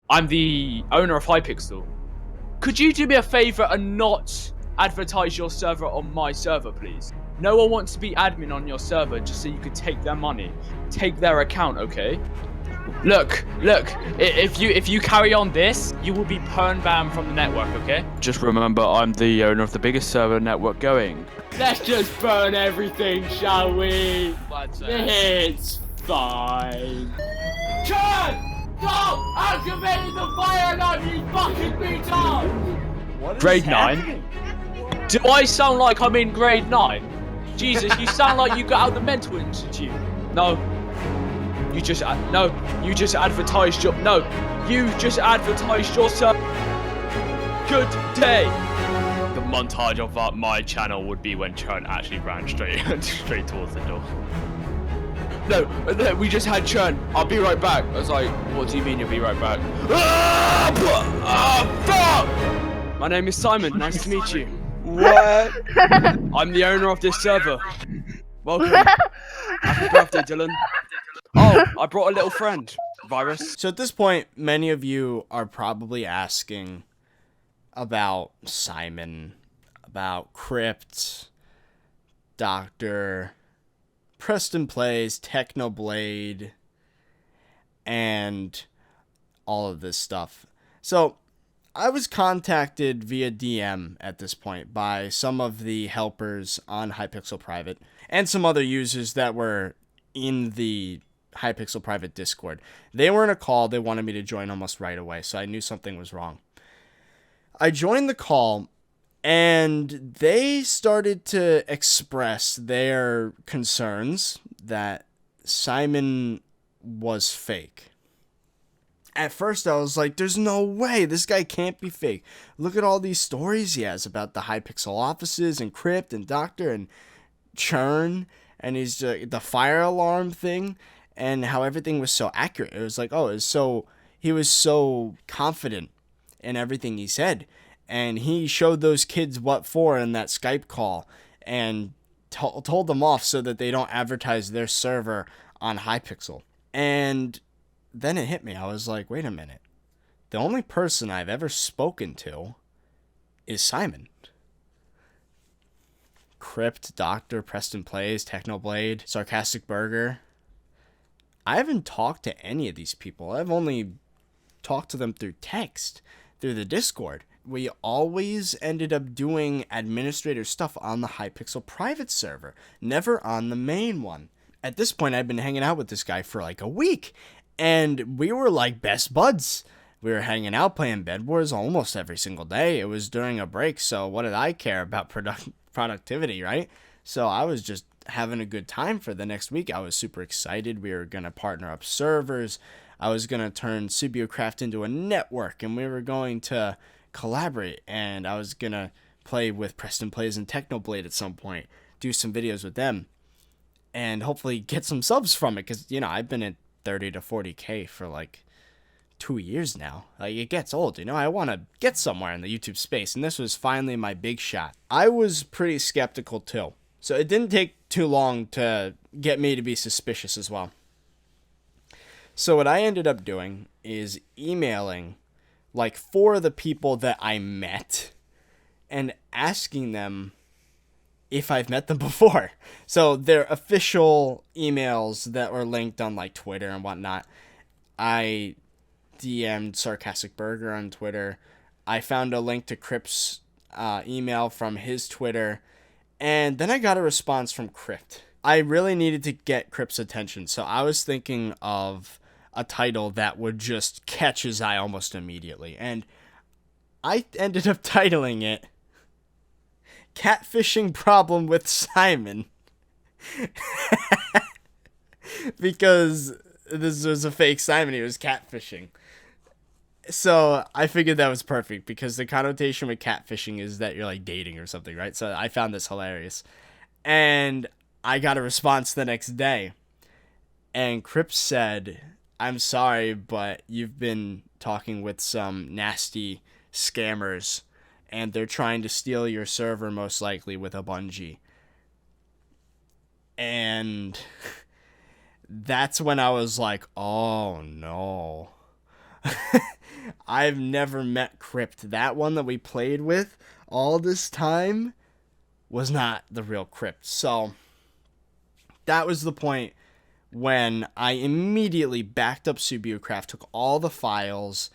I'm the owner of Hypixel. Could you do me a favor and not advertise your server on my server, please? No one wants to be admin on your server just so you could take their money, take their account, okay? Look, if you carry on this, you will be pern banned from the network, okay? Just remember, I'm the owner of the biggest server network going. Let's just burn everything, shall we? It's fine. Chad! Stop! Activating the fire alarm, you fucking retard! What is Grade happening? 9? Do I sound like I'm in grade 9? Jesus, you sound like you got out the mental institute. No. You just advertised your yourself. Good day. The montage of my channel would be when Churn actually ran straight towards the door. No, we just had Churn. I'll be right back. I was like, what do you mean you'll be right back? Fuck! My name is Simon. Nice to meet you. What? I'm the owner of this server. Welcome. Happy birthday, Dylan. Oh, I brought a little friend, Virus. So at this point, many of you are probably asking about Simon, about Crypt, Doctor, Preston Plays, Technoblade, and all of this stuff. So I was contacted via DM at this point by some of the helpers on Hypixel Private and some other users that were in the Hypixel Private Discord. They were in a call. They wanted me to join almost right away, so I knew something was wrong. I joined the call, and they started to express their concerns that Simon was fake. At first, I was like, there's no way. This guy can't be fake. Look at all these stories he has about the Hypixel offices and Crypt and Doctor and Churn, and he's the fire alarm thing, and how everything was so accurate. It was like, he was so confident in everything he said. And he showed those kids what for in that Skype call and told them off so that they don't advertise their server on Hypixel. And then it hit me. I was like, wait a minute. The only person I've ever spoken to is Simon. Crypt, Doctor, Preston Plays, Technoblade, Sarcastic Burger. I haven't talked to any of these people. I've only talked to them through text, through the Discord. We always ended up doing administrator stuff on the Hypixel private server, never on the main one. At this point, I'd been hanging out with this guy for like a week, and we were like best buds. We were hanging out, playing Bed Wars almost every single day. It was during a break, so what did I care about productivity, right? So I was just having a good time for the next week. I was super excited. We were going to partner up servers. I was going to turn Subiocraft into a network, and we were going to collaborate, and I was going to play with Preston Plays and Technoblade at some point, do some videos with them, and hopefully get some subs from it, because, I've been at 30 to 40K for like 2 years now. Like, it gets old, I want to get somewhere in the YouTube space, and this was finally my big shot. I was pretty skeptical too, so it didn't take too long to get me to be suspicious as well. So what I ended up doing is emailing like 4 of the people that I met and asking them if I've met them before. So their official emails that were linked on like Twitter and whatnot. I DM'd Sarcastic Burger on Twitter. I found a link to Crypt's email from his Twitter. And then I got a response from Crypt. I really needed to get Crypt's attention, so I was thinking of a title that would just catch his eye almost immediately. And I ended up titling it Catfishing Problem with Simon. Because this was a fake Simon, he was catfishing. So I figured that was perfect, because the connotation with catfishing is that you're like dating or something, right? So I found this hilarious. And I got a response the next day. And Crypt said, I'm sorry, but you've been talking with some nasty scammers, and they're trying to steal your server most likely with a bungee. And that's when I was like, oh no. I've never met Crypt. That one that we played with all this time was not the real Crypt. So that was the point when I immediately backed up Subucraft, took all the files,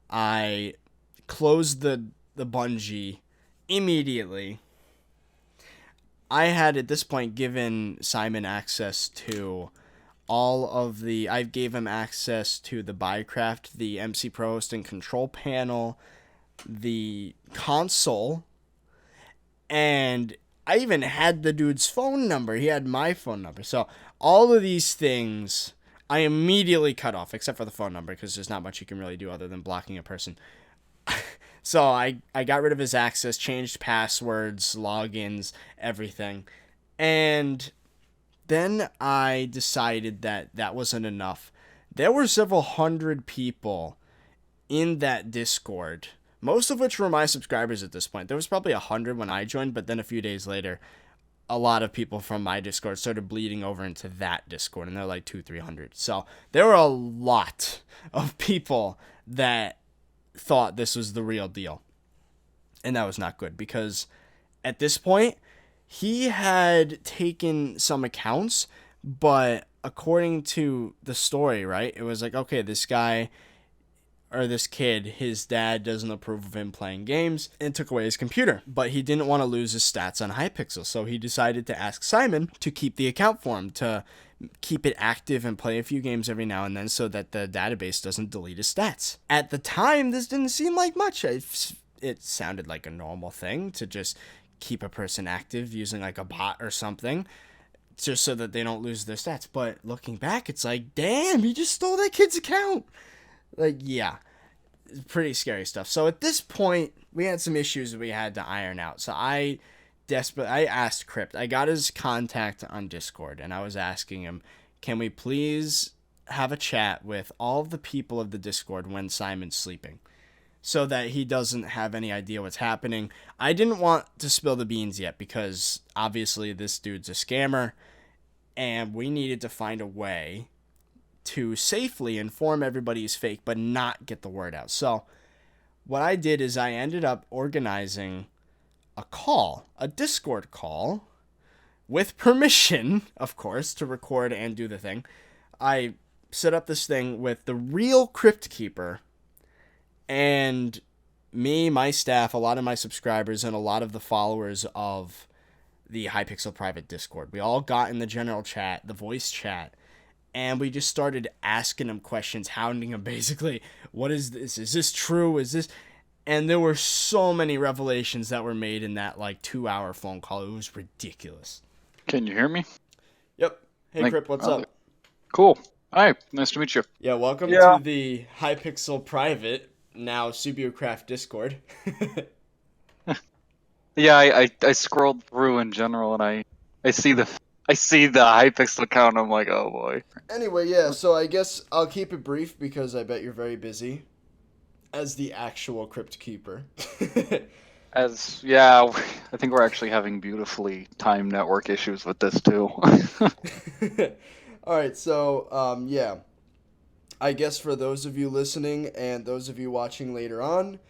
I closed the Bungie immediately. I had at this point given Simon access to all of the... I gave him access to the Bycraft, the MC Pro hosting control panel, the console, and I even had the dude's phone number. He had my phone number. So all of these things I immediately cut off, except for the phone number, because there's not much you can really do other than blocking a person. So I got rid of his access, changed passwords, logins, everything. And then I decided that that wasn't enough. There were several hundred people in that Discord, most of which were my subscribers at this point. There was probably 100 when I joined, but then a few days later, a lot of people from my Discord started bleeding over into that Discord, and they're like 200-300. So there were a lot of people that thought this was the real deal. And that was not good, because at this point, he had taken some accounts, but according to the story, right, it was like, okay, this guy or this kid, his dad doesn't approve of him playing games and took away his computer. But he didn't want to lose his stats on Hypixel, so he decided to ask Simon to keep the account for him, to keep it active and play a few games every now and then so that the database doesn't delete his stats. At the time, this didn't seem like much. It sounded like a normal thing to just keep a person active using like a bot or something, just so that they don't lose their stats. But looking back, it's like, damn, he just stole that kid's account. Like, yeah, pretty scary stuff. So at this point, we had some issues we had to iron out. So I asked Crypt. I got his contact on Discord, and I was asking him, can we please have a chat with all of the people of the Discord when Simon's sleeping, so that he doesn't have any idea what's happening. I didn't want to spill the beans yet, because obviously this dude's a scammer, and we needed to find a way to safely inform everybody he's fake, but not get the word out. So what I did is I ended up organizing a Discord call, with permission, of course, to record and do the thing. I set up this thing with the REAL Cryptkeeper, and me, my staff, a lot of my subscribers, and a lot of the followers of the Hypixel private Discord. We all got in the general chat, the voice chat, and we just started asking him questions, hounding him basically. What is this? Is this true? Is this... And there were so many revelations that were made in that like 2-hour phone call. It was ridiculous. Can you hear me? Yep. Hey, Crip, what's up? Cool. Hi, nice to meet you. Yeah, welcome to the Hypixel private, now Subucraft Discord. Yeah, I scrolled through in general, and I see the Hypixel account, and I'm like, oh boy. Anyway, yeah, so I guess I'll keep it brief, because I bet you're very busy as the actual Crypt Keeper. I think we're actually having beautifully timed network issues with this too. Alright, so, yeah. I guess for those of you listening and those of you watching later on,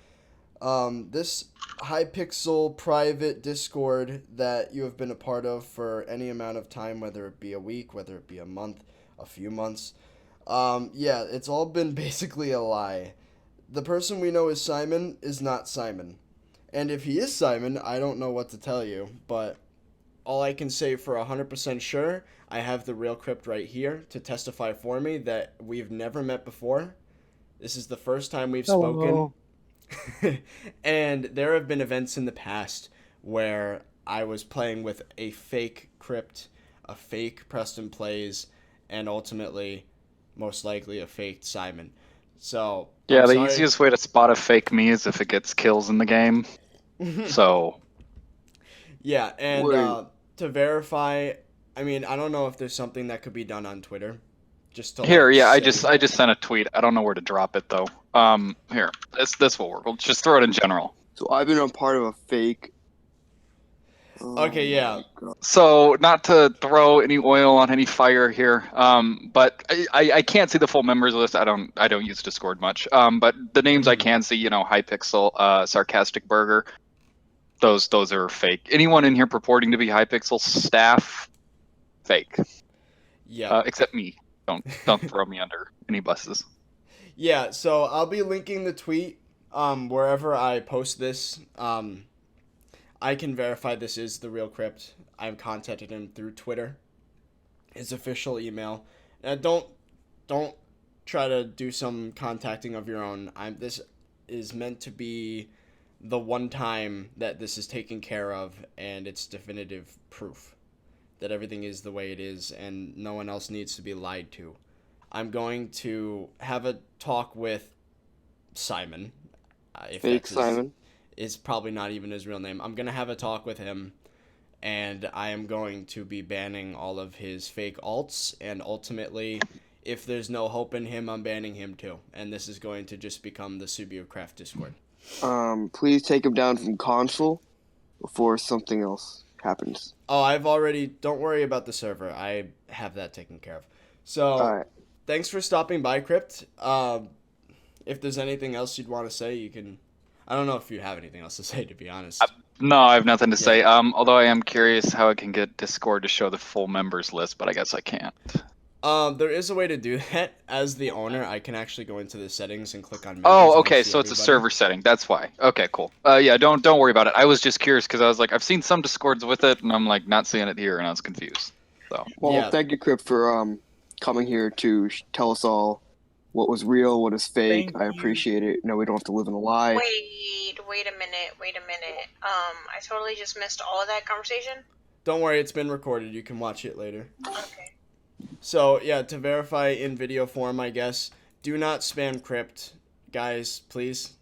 this Hypixel private Discord that you have been a part of for any amount of time, whether it be a week, whether it be a month, a few months, yeah, it's all been basically a lie. The person we know is Simon is not Simon. And if he is Simon, I don't know what to tell you, but all I can say for 100% sure, I have the real Crypt right here to testify for me that we've never met before. This is the first time we've spoken. And there have been events in the past where I was playing with a fake Crypt, a fake Preston Plays, and ultimately, most likely, a fake Simon. So yeah, the easiest way to spot a fake me is if it gets kills in the game. So yeah, and to verify, I mean, I don't know if there's something that could be done on Twitter. Just to here, yeah, I just sent a tweet. I don't know where to drop it though. Here, this will work. We'll just throw it in general. So I've been a part of a fake Okay, yeah. So, not to throw any oil on any fire here, but I can't see the full members list. I don't use Discord much. But the names I can see, Hypixel, Sarcastic Burger, those are fake. Anyone in here purporting to be Hypixel staff, fake. Yeah. Except me. Don't throw me under any buses. Yeah, so I'll be linking the tweet wherever I post this. I can verify this is the real Crypt. I've contacted him through Twitter, his official email. Don't try to do some contacting of your own. This is meant to be the one time that this is taken care of, and it's definitive proof that everything is the way it is, and no one else needs to be lied to. I'm going to have a talk with Simon. Fake Simon. Is probably not even his real name. I'm going to have a talk with him, and I am going to be banning all of his fake alts, and ultimately, if there's no hope in him, I'm banning him too. And this is going to just become the SubioCraft Discord. Please take him down from console before something else happens. Oh, don't worry about the server. I have that taken care of. So, Alright. Thanks for stopping by, Crypt. If there's anything else you'd want to say, you can... I don't know if you have anything else to say, to be honest. No, I have nothing to say. Although I am curious how I can get Discord to show the full members list, but I guess I can't. There is a way to do that. As the owner, I can actually go into the settings and click on members. Oh, and okay, see so it's a everybody. server setting. That's why. Okay, cool. Yeah, don't worry about it. I was just curious because I was like, I've seen some Discords with it, and I'm like not seeing it here, and I was confused. So. Well, Yeah. thank you, Crypt, for coming here to tell us all what was real, what is fake. Thank I you. appreciate it. No, we don't have to live in a lie. Wait a minute. I totally just missed all of that conversation. Don't worry, it's been recorded. You can watch it later. Okay. So, yeah, to verify in video form, I guess, do not spam Crypt. Guys, please.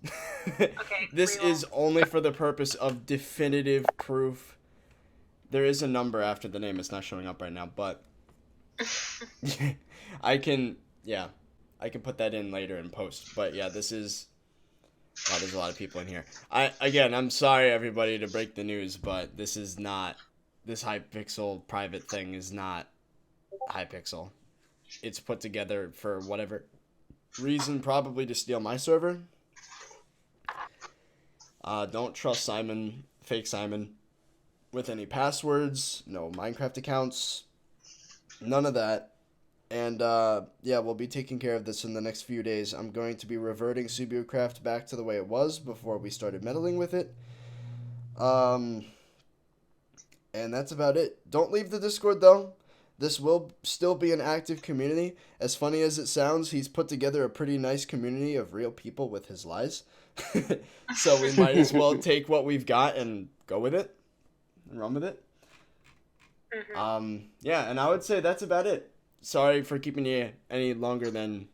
Okay. This we will. is only for the purpose of definitive proof. There is a number after the name. It's not showing up right now, but I can put that in later in post. But yeah, there's a lot of people in here. I'm sorry everybody to break the news, but this Hypixel private thing is not Hypixel. It's put together for whatever reason, probably to steal my server. Don't trust Simon, fake Simon, with any passwords, no Minecraft accounts, none of that. And we'll be taking care of this in the next few days. I'm going to be reverting SubioCraft back to the way it was before we started meddling with it. And that's about it. Don't leave the Discord though. This will still be an active community. As funny as it sounds, he's put together a pretty nice community of real people with his lies. So we might as well take what we've got and go with it and run with it. Mm-hmm. And I would say that's about it. Sorry for keeping you any longer than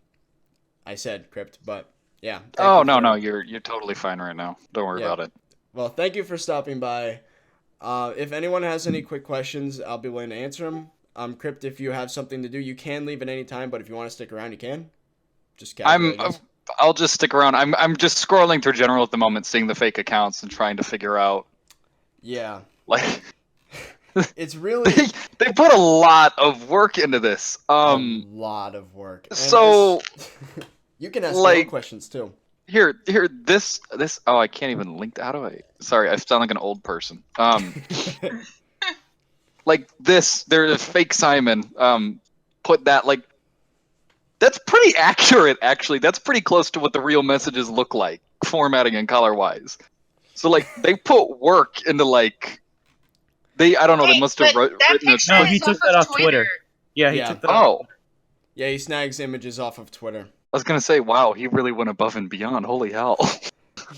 I said, Crypt, but yeah. No, you're totally fine right now. Don't worry about it. Well, thank you for stopping by. If anyone has any quick questions, I'll be willing to answer them. Crypt, if you have something to do, you can leave at any time, but if you want to stick around, you can. Just casually, I guess. I'll just stick around. I'm just scrolling through general at the moment, seeing the fake accounts and trying to figure out. Yeah. Like. It's really they put a lot of work into this. a lot of work. And so you can ask your own questions too. Here, this. Oh, I can't even link. How do I? Sorry, I sound like an old person. Like this, there's a fake Simon. Put that like. That's pretty accurate, actually. That's pretty close to what the real messages look like, formatting and color wise. So like they put work into like. I don't know. They must have written a. No, he took that off Twitter. Yeah, he took that off. Oh. Yeah, he snags images off of Twitter. I was gonna say, wow, he really went above and beyond. Holy hell.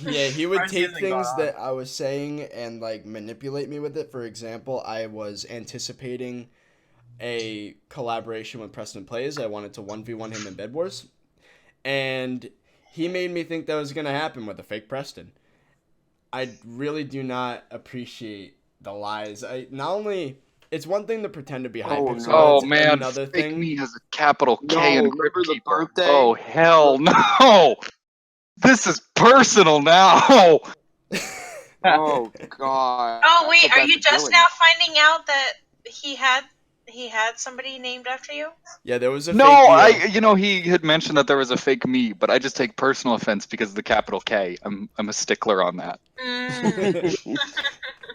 Yeah, he would take things that I was saying and like manipulate me with it. For example, I was anticipating a collaboration with Preston Plays. I wanted to 1v1 him in Bed Wars. And he made me think that was gonna happen with a fake Preston. I really do not appreciate the lies. It's one thing to pretend to be Hypixel. Oh it's man, another fake thing. me has a capital K in remember the Cryptkeeper. birthday? Oh hell no! This is personal now. Oh God. Oh wait, That's are you a just villain. now finding out that he had somebody named after you? Yeah, there was a No, fake he had mentioned that there was a fake me, but I just take personal offense because of the capital K. I'm a stickler on that. Mm.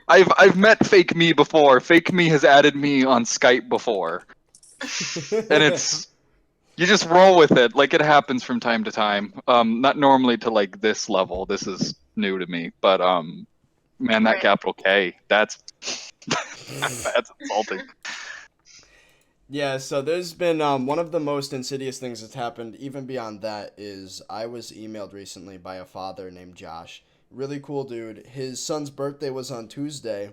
I've met fake me before. Fake me has added me on Skype before, and it's you just roll with it. Like it happens from time to time. Not normally to like this level. This is new to me, but man, that Right. capital K, that's that's insulting. Yeah, so there's been one of the most insidious things that's happened, even beyond that, is I was emailed recently by a father named Josh. Really cool dude. His son's birthday was on Tuesday,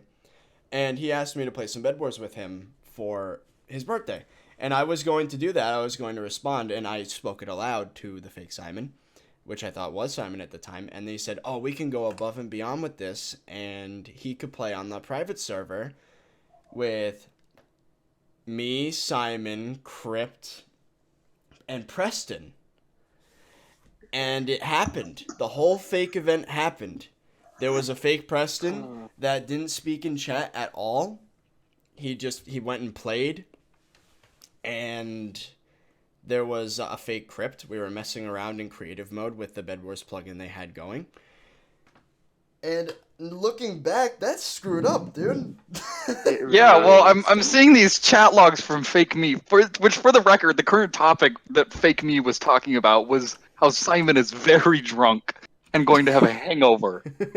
and he asked me to play some Bed Wars with him for his birthday. And I was going to do that. I was going to respond, and I spoke it aloud to the fake Simon, which I thought was Simon at the time. And they said, oh, we can go above and beyond with this, and he could play on the private server with me, Simon, Crypt, and Preston. And it happened. The whole fake event happened. There was a fake Preston that didn't speak in chat at all. He went and played. And there was a fake Crypt. We were messing around in creative mode with the Bed Wars plugin they had going. And looking back, that's screwed up, dude. Yeah, well, I'm seeing these chat logs from Fake Me, which for the record, the current topic that Fake Me was talking about was how Simon is very drunk and going to have a hangover. For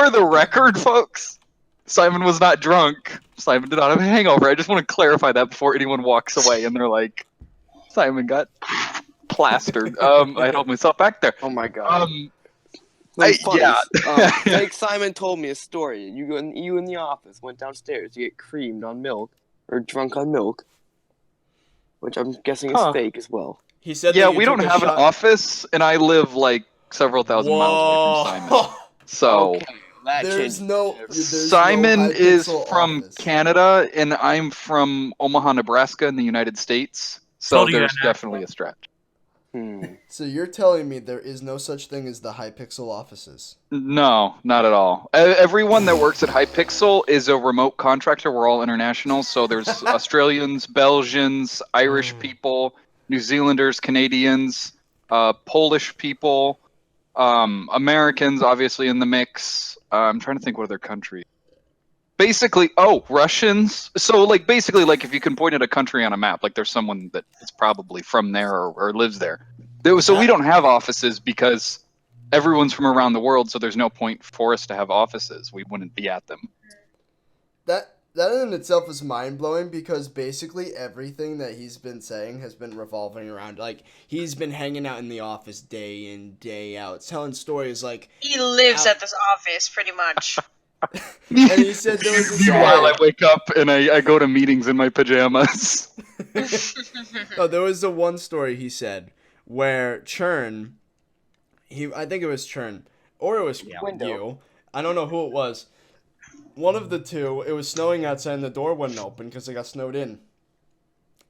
the record, folks, Simon was not drunk. Simon did not have a hangover. I just want to clarify that before anyone walks away and they're like, Simon got plastered. I held myself back there. Oh my God. Yeah. Fake Simon told me a story. You in the office went downstairs to get creamed on milk or drunk on milk, which I'm guessing is fake as well. He said, yeah, that you we don't took a have an shot- office, and I live like several thousand miles away from Simon. So Okay, that There's changes no. everything. There's Simon no is Hypixel from office. Canada, and I'm from Omaha, Nebraska, in the United States. So Told you there's that. definitely a stretch. So you're telling me there is no such thing as the Hypixel offices? No, not at all. Everyone that works at Hypixel is a remote contractor. We're all international, so there's Australians, Belgians, Irish people, New Zealanders, Canadians, Polish people, Americans, obviously in the mix. I'm trying to think what other country. Basically, Russians. So, like, basically, like, if you can point at a country on a map, like, there's someone that is probably from there or lives there. So we don't have offices because everyone's from around the world, so there's no point for us to have offices. We wouldn't be at them. That in itself is mind-blowing because basically everything that he's been saying has been revolving around, like, he's been hanging out in the office day in, day out, telling stories like... He lives at this office, pretty much. And he said there was a Meanwhile, I story... wake up and I go to meetings in my pajamas. No, there was the one story he said where Churn... I think it was Churn, or it was you. I don't know who it was. One of the two, it was snowing outside and the door wouldn't open because it got snowed in.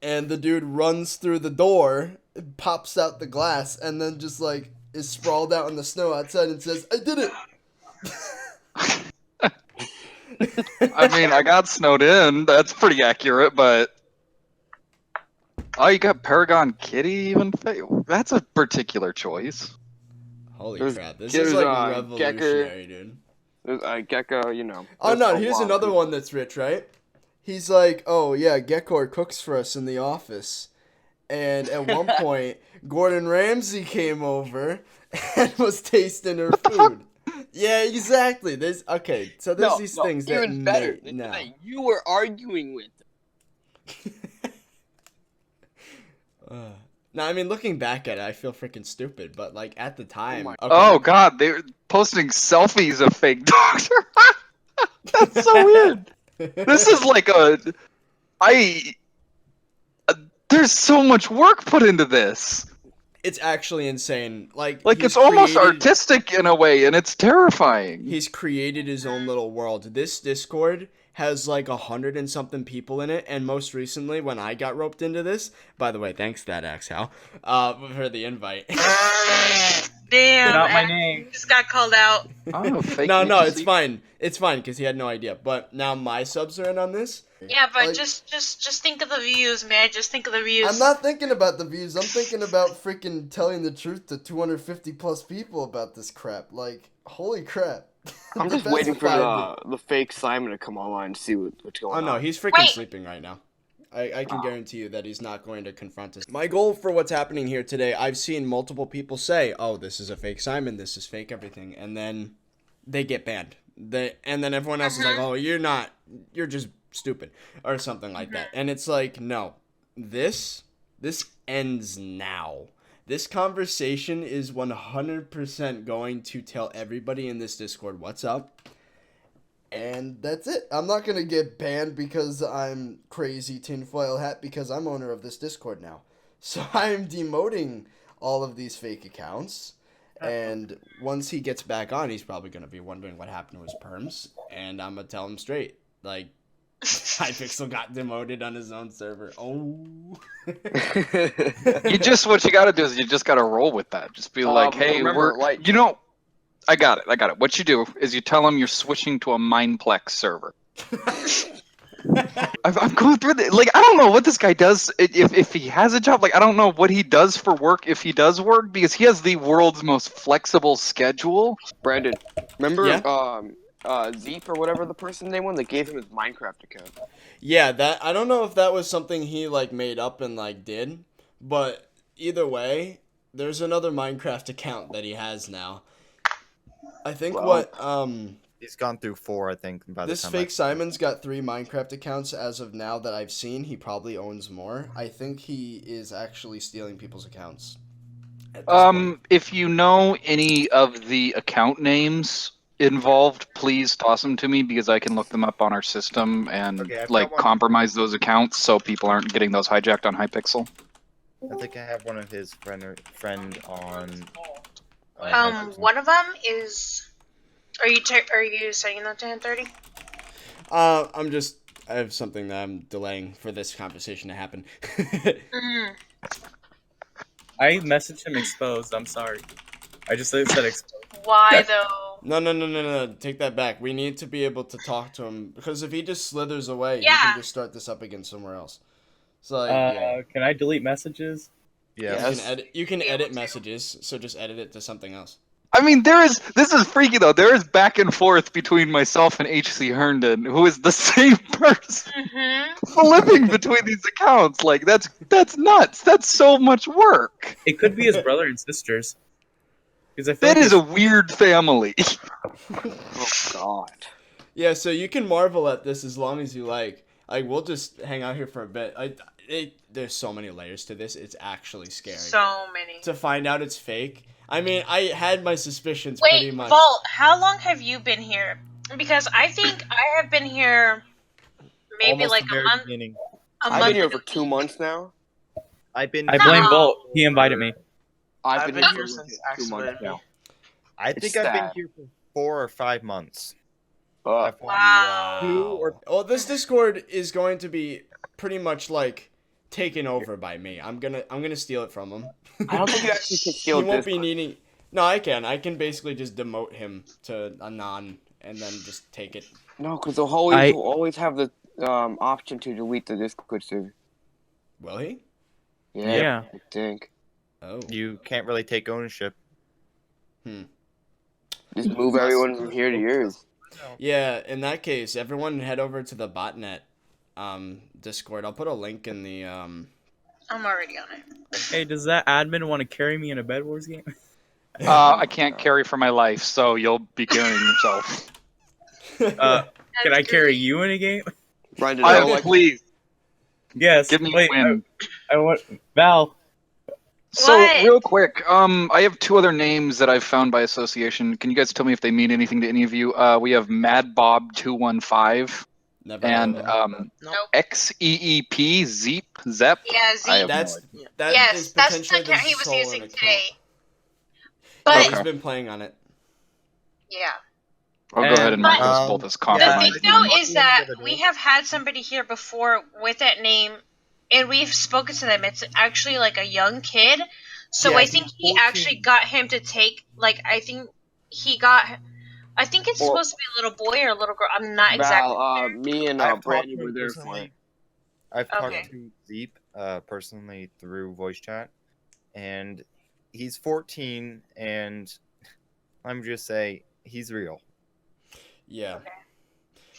And the dude runs through the door, pops out the glass, and then just, like, is sprawled out in the snow outside and says, I did it! I mean, I got snowed in. That's pretty accurate, but... Oh, you got Paragon Kitty even? That's a particular choice. Holy There's- crap, this there's, is, like, Gecker. revolutionary, dude. There's Gecko, you know. Oh, there's no, a here's lot of another people. one that's rich, right? He's like, oh, yeah, Gekor cooks for us in the office. And at one point, Gordon Ramsay came over and was tasting her food. Yeah, exactly. There's these things that even better. no. You were arguing with No, I mean, looking back at it, I feel freaking stupid. But, like, at the time... Oh, God, they're posting selfies of fake dogs. That's so weird. This is like there's so much work put into this. It's actually insane. Like it's almost artistic in a way, and it's terrifying. He's created his own little world. This Discord has like 100 and something people in it, and most recently, when I got roped into this, by the way, thanks that Axel, for the invite. Damn. Not my Adam name. just got called out. Oh, fake No, agency. it's fine. It's fine because he had no idea. But now my subs are in on this. Yeah, but Like- just think of the views, man. Just think of the views. I'm not thinking about the views. I'm thinking about freaking telling the truth to 250 plus people about this crap. Like, holy crap. I'm just waiting for the fake Simon to come online to see what's going Oh on. no, he's freaking Wait. sleeping right now. I can guarantee you that he's not going to confront us. My goal for what's happening here today, I've seen multiple people say, "Oh, this is a fake Simon. This is fake everything," and then they get banned. And then everyone else is like, "Oh, you're not. You're just stupid," or something like that. And it's like, no, this ends now. This conversation is 100% going to tell everybody in this Discord what's up. And that's it. I'm not going to get banned because I'm crazy tinfoil hat because I'm owner of this Discord now. So I'm demoting all of these fake accounts. And once he gets back on, he's probably going to be wondering what happened to his perms. And I'm going to tell him straight. Like, Hypixel got demoted on his own server. Oh. What you gotta do is you just gotta roll with that. Just be like, hey, remember, I got it. What you do is you tell them you're switching to a Mineplex server. I'm going through it. Like, I don't know what this guy does if he has a job. Like, I don't know what he does for work if he does work because he has the world's most flexible schedule. Brandon, remember Yeah? Zeep or whatever the person name was that gave him his Minecraft account? Yeah, that I don't know if that was something he like made up and like did, but either way, there's another Minecraft account that he has now. I think he's gone through 4, I think. By this the time fake Simon's got 3 Minecraft accounts as of now that I've seen. He probably owns more. I think he is actually stealing people's accounts. at this point. If you know any of the account names involved, please toss them to me because I can look them up on our system and Okay, I've like got one. compromise those accounts so people aren't getting those hijacked on Hypixel. I think I have one of his friend on. One of them is. Are you saying that to him, 30? I have something that I'm delaying for this conversation to happen. I messaged him exposed. I'm sorry. I just said exposed. Why though? No. Take that back. We need to be able to talk to him because if he just slithers away, he Yeah. can just start this up again somewhere else. So yeah. Can I delete messages? Yeah. You can edit messages, so just edit it to something else. I mean, this is freaky though. There is back and forth between myself and HC Herndon, who is the same person, flipping between these accounts. Like that's nuts. That's so much work. It could be his brother and sisters. Because I feel That like is a weird family. Oh God. Yeah, so you can marvel at this as long as you like. We'll just hang out here for a bit. There's so many layers to this. It's actually scary. So many. To find out it's fake. I mean, I had my suspicions pretty Wait, much. Volt, how long have you been here? Because I think I have been here maybe Almost like the a very month. beginning. I've been here for 2 months now. I've been. I blame Volt. He invited me. I've been here here for since 2 months accident. now. I It's think I've been sad. here for 4 or 5 months. Wow. Well, this Discord is going to be pretty much like taken over by me. I'm gonna steal it from him. I don't think you actually can He steal won't be Discord. needing. No, I can. I can basically just demote him to a non and then just take it. No, because they'll always have the option to delete the Discord server. Will he? Yeah. I think. Oh. You can't really take ownership. Just move everyone from here to yours. Yeah, in that case, everyone head over to the botnet Discord. I'll put a link in the I'm already on it. Hey, does that admin want to carry me in a Bed Wars game? I can't carry for my life, so you'll be carrying yourself. Can I carry you in a game? Please Yes. give me Wait, a win. I want Val. So What? real quick, I have 2 other names that I've found by association. Can you guys tell me if they mean anything to any of you? We have MadBob215 Never and heard of him. Nope. XEEP Zep. Yeah, I Z. have That's no idea. that Yes, is that's the potentially account he the was stolen using account. today. But But he's been playing on it. yeah. I'll go ahead and mark But- those both as The compromised. thing though is that we have had somebody here before with that name, and we've spoken to them. It's actually like a young kid, So Yeah, I think he actually got him to take, like, I think it's Well, supposed to be a little boy or a little girl. I'm not exactly Val, sure. me and I've talked Brandon to were him there for it. personally. I've Okay. talked to Zeep personally through voice chat, and he's 14, and I'm just say he's real. Yeah. Okay.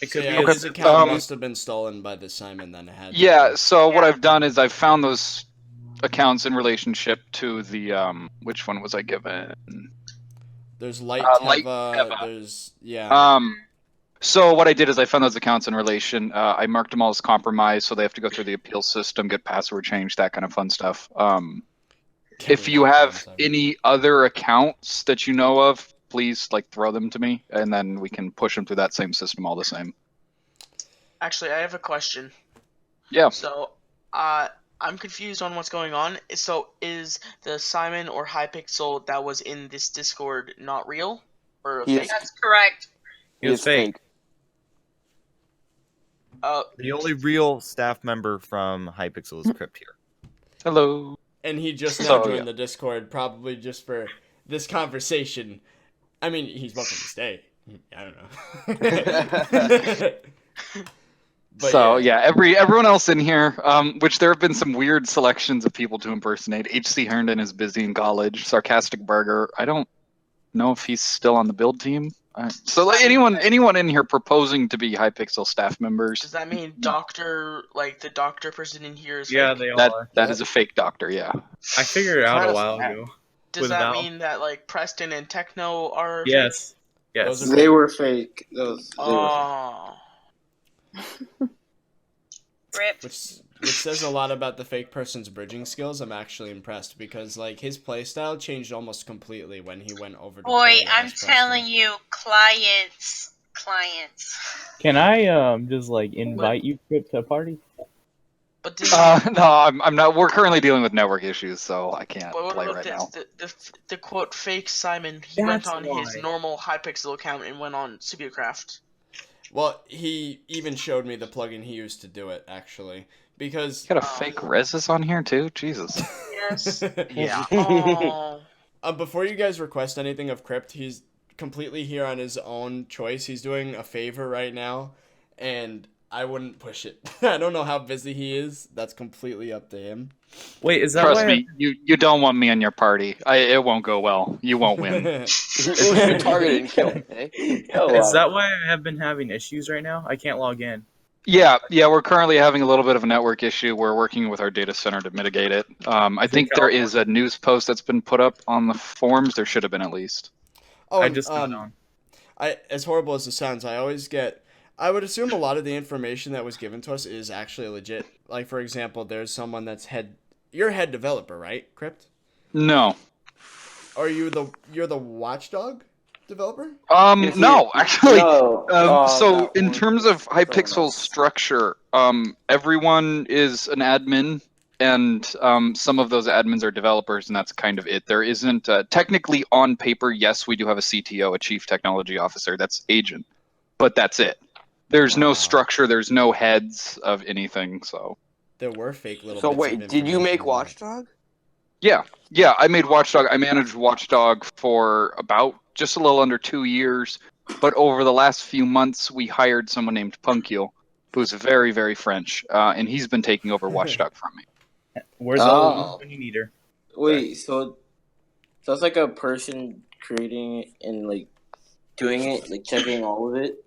It So could yeah, be his a account must have been stolen by the Simon, then it had to Yeah, be. so what Yeah. I've done is I've found those accounts in relationship to the which one was I given? There's Light Light Teva, Teva. there's yeah. So what I did is I found those accounts in relation. I marked them all as compromised, so they have to go through the appeal system, get password changed, that kind of fun stuff. Can If we you not call him have Simon? any other accounts that you know of, please like throw them to me, and then we can push them through that same system all the same. Actually, I have a question. Yeah. So, I'm confused on what's going on. So, is the Simon or Hypixel that was in this Discord not real or He fake? is- That's correct. He was It's fake. The only real staff member from Hypixel is Crypt here. Hello. And he just now So, joined yeah. the Discord, probably just for this conversation. I mean, he's welcome to stay. I don't know. But So yeah, everyone else in here, which there have been some weird selections of people to impersonate. H.C. Herndon is busy in college. Sarcastic Burger, I don't know if he's still on the build team. So like anyone in here proposing to be Hypixel staff members, Does that mean doctor, like the doctor person in here is Yeah, fake? they all that are. that is a fake doctor. Yeah. I figured it out a Kinda while sad. ago. Does with that Val. mean that like Preston and Techno are fake? Yes. Yes. Those are They fake. were fake. Those. They were fake. Oh. Rip. Which says a lot about the fake person's bridging skills. I'm actually impressed because like his playstyle changed almost completely when he went over to Boy, play I'm as telling Preston. you, clients. Can I just like invite you Trip, to a party? But did No, I'm not. We're currently dealing with network issues, so I can't But what play about right this? now. The quote fake Simon, he went That's on his why. normal Hypixel account and went on Supercraft. Well, he even showed me the plugin he used to do it actually because Got a fake Resis on here too. Jesus. Yes. Yeah. Oh. Before you guys request anything of Crypt, he's completely here on his own choice. He's doing a favor right now, and I wouldn't push it. I don't know how busy he is. That's completely up to him. Wait, is that Trust why? me, you don't want me on your party. It won't go well. You won't win. You're targeted and killed. Eh? Is that why I have been having issues right now? I can't log in. Yeah, we're currently having a little bit of a network issue. We're working with our data center to mitigate it. I think there is a news post that's been put up on the forums. There should have been at least. Oh, I and, just got on. as horrible as it sounds, I would assume a lot of the information that was given to us is actually legit. Like, for example, there's someone that's you're head developer, right, Crypt? No. Are you you're the Watchdog developer? No, actually. No. So that in one terms is of someone Hypixel's else. structure, everyone is an admin, and some of those admins are developers, and that's kind of it. There isn't technically on paper. Yes, we do have a CTO, a Chief Technology Officer. That's agent, but that's it. There's no Wow. structure. There's no heads of anything. So There were fake little So bits of wait, did you information make in there. Watchdog? yeah, I made Watchdog. I managed Watchdog for about just a little under 2 years, but over the last few months, we hired someone named Punkil, who's very, very French, and he's been taking over Watchdog from me. Where's Oh. all when you need her? Wait, so it's like a person creating it and like doing it, like checking all of it.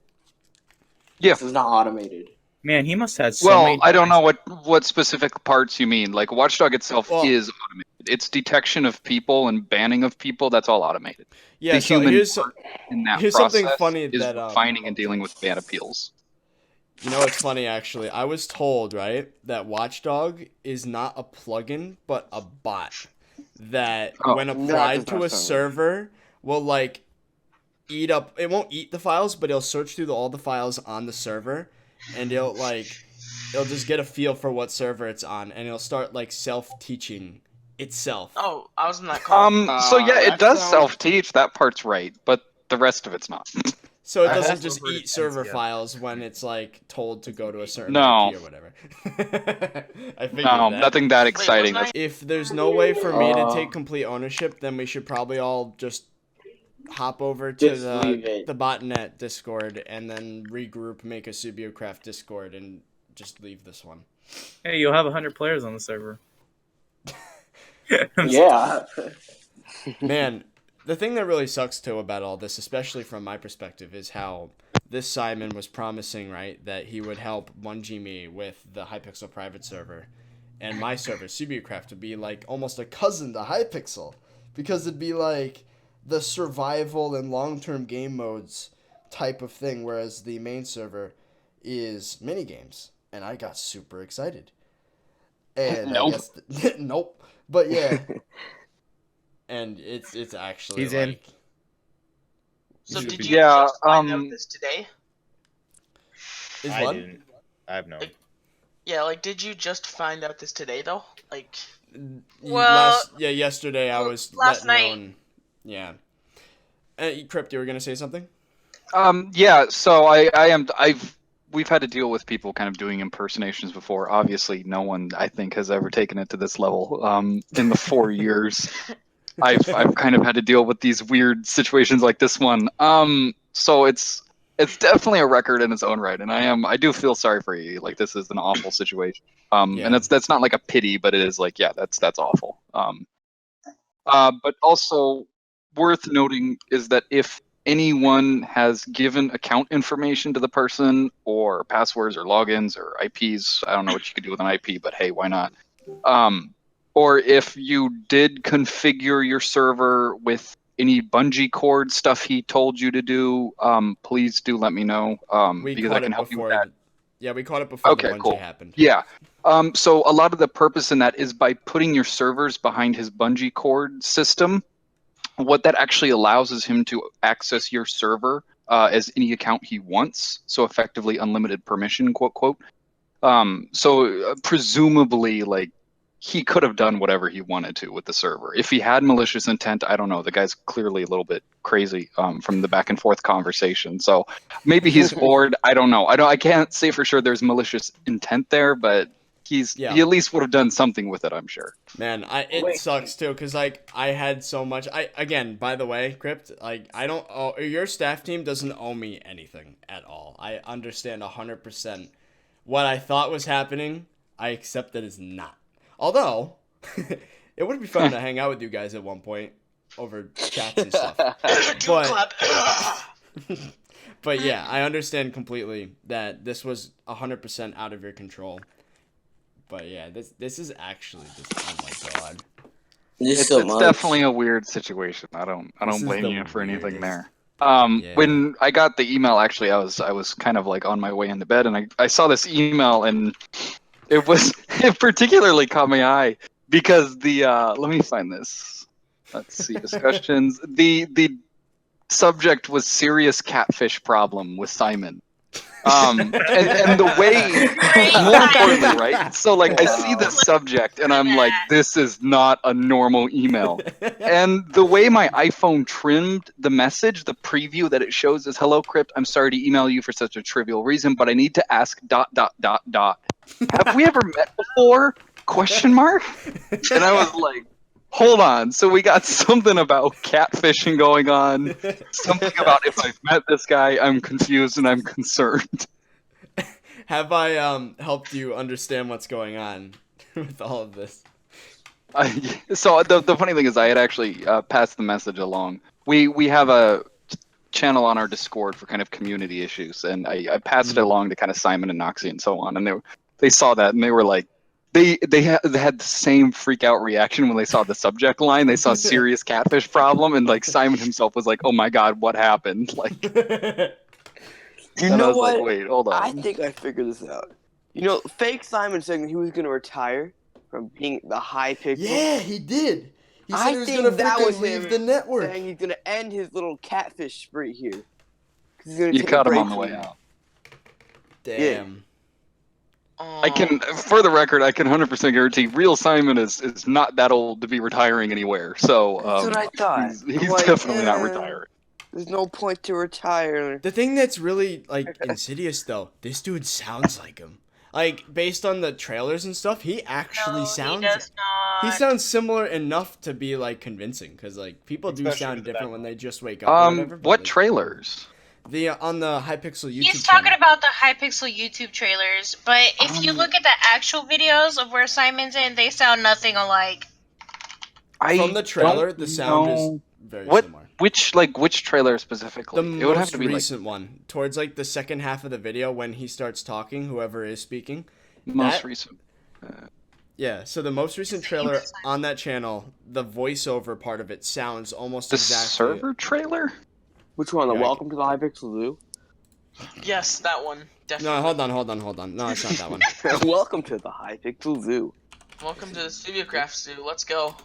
Yeah. So it's not automated. Man, he must have had so Well, many. I don't know what specific parts you mean. Like Watchdog itself Well- is automated. Its detection of people and banning of people, that's all automated. Yeah, The so human here's part in that here's process something funny is that finding and dealing with ban appeals. you know, it's funny actually. I was told, right, that Watchdog is not a plugin but a bot that Oh. when That applied does to not a sound server will like eat up. It won't eat the files, but it'll search through all the files on the server, and it'll just get a feel for what server it's on, and it'll start like self-teaching itself. Oh, I was in that call. So yeah, it that does sounds- self-teach. That part's right, but the rest of it's not. So it I've doesn't also just heard eat it's server NCF. files when it's like told to go to a certain No. IP or whatever. I figured No, that. nothing that exciting. wasn't If there's no way for me to take complete ownership, then we should probably all just hop over to Just leave it. the botnet Discord and then regroup, make a SubioCraft Discord, and just leave this one. Hey, you'll have 100 players on the server. Yeah. Man, the thing that really sucks too about all this, especially from my perspective, is how this Simon was promising, right, that he would help 1G me with the Hypixel private server, and my server, SubioCraft, would be like almost a cousin to Hypixel, because it'd be like the survival and long-term game modes type of thing, whereas the main server is minigames, and I got super excited. And Nope. I guess nope. But yeah. And it's actually He's in. like So did Yeah, you just find out this today? is I what? didn't. I have no. Yeah, like did you just find out this today though? Like Well, yesterday I was last let night. known. Yeah. Crypt, you were gonna say something? Yeah, so we've had to deal with people kind of doing impersonations before. Obviously, no one I think has ever taken it to this level. In the 4 years, I've kind of had to deal with these weird situations like this one. So it's definitely a record in its own right, and I do feel sorry for you. Like this is an awful situation. Yeah. And that's not like a pity, but it is like yeah, that's awful. But also worth noting is that if anyone has given account information to the person or passwords or logins or IPs, I don't know what you could do with an IP, but hey, why not? Or if you did configure your server with any bungee cord stuff he told you to do, please do let me know We because I caught can it help you with before. that. Yeah, we caught it before Okay, the bungee cool. happened. Yeah. So a lot of the purpose in that is by putting your servers behind his bungee cord system. What that actually allows is him to access your server as any account he wants. So effectively unlimited permission, quote, quote. Presumably, like, he could have done whatever he wanted to with the server. If he had malicious intent, I don't know. The guy's clearly a little bit crazy from the back and forth conversation. So maybe he's bored. I don't know. I can't say for sure there's malicious intent there, but he at least would have done something with it, I'm sure. Man, it sucks too, cause like I had so much. Again, by the way, Crypt, like I don't. Your staff team doesn't owe me anything at all. I understand 100%. What I thought was happening, I accept that is not. Although, it would be fun to hang out with you guys at one point over chats and stuff. But yeah, I understand completely that this was 100% out of your control. But yeah, this is actually just, oh my god. It's definitely a weird situation. I don't blame you for anything there. When I got the email, actually, I was kind of like on my way into bed, and I saw this email, and it particularly caught my eye because let me find this. Let's see, discussions. The subject was serious catfish problem with Simon. And the way, more importantly, right? So like I see the subject and I'm like, this is not a normal email. And the way my iPhone trimmed the message, the preview that it shows is, hello Crypt, I'm sorry to email you for such a trivial reason, but I need to ask ... Have we ever met before? ? And I was like, hold on. So we got something about catfishing going on. Something about if I've met this guy, I'm confused and I'm concerned. Have I helped you understand what's going on with all of this? So the funny thing is I had actually passed the message along. We have a channel on our Discord for kind of community issues, and I passed it along to kind of Simon and Noxie and so on, and they saw that and they were like, They had the same freak out reaction when they saw the subject line. They saw serious catfish problem, and like Simon himself was like, "Oh my god, what happened?" Like, you know what? Like, wait, hold on. I think I figured this out. You know, fake Simon saying he was gonna retire from being the Hypixel. Yeah, he did. He said he was gonna leave the network. Saying he's gonna end his little catfish spree here. You caught him on the way out. Damn. Yeah. I can, for the record, I can 100% guarantee Real Simon is not that old to be retiring anywhere. So that's what I thought. He's definitely not retiring. There's no point to retire. The thing that's really like insidious though, this dude sounds like him. Like based on the trailers and stuff, he actually No, sounds. he does not. He sounds similar enough to be like convincing, because like people do Especially sound with the different back. when they just wake up or whatever. But, What like, trailers? the on the Hypixel YouTube He's talking channel. about the Hypixel YouTube trailers, but if you look at the actual videos of where Simon's in, they sound nothing alike. From the trailer, the sound is very similar. Which trailer specifically? The It would have most to be recent one, towards like the second half of the video when he starts talking, whoever is speaking. Most recent. Yeah, so the most recent trailer on that channel, the voiceover part of it sounds almost The exactly. server trailer? Which one? The Yeah, Welcome to the Hypixel Zoo? Yes, that one. Definitely. No, hold on. No, it's not that one. Welcome to the Hypixel Zoo. Welcome to the Studio Craft Zoo. Let's go.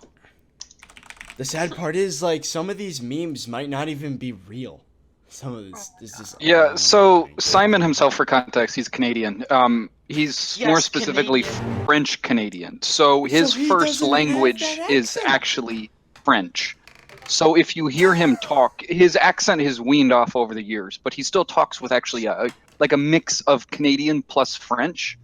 The sad part is, like, some of these memes might not even be real. Some of this is just. Yeah, oh so my God. Simon himself, for context, he's Canadian. He's Yes, more specifically Canadian. French Canadian. So his So he first doesn't have language that is accent. actually French. So if you hear him talk, his accent has weaned off over the years, but he still talks with actually a mix of Canadian plus French.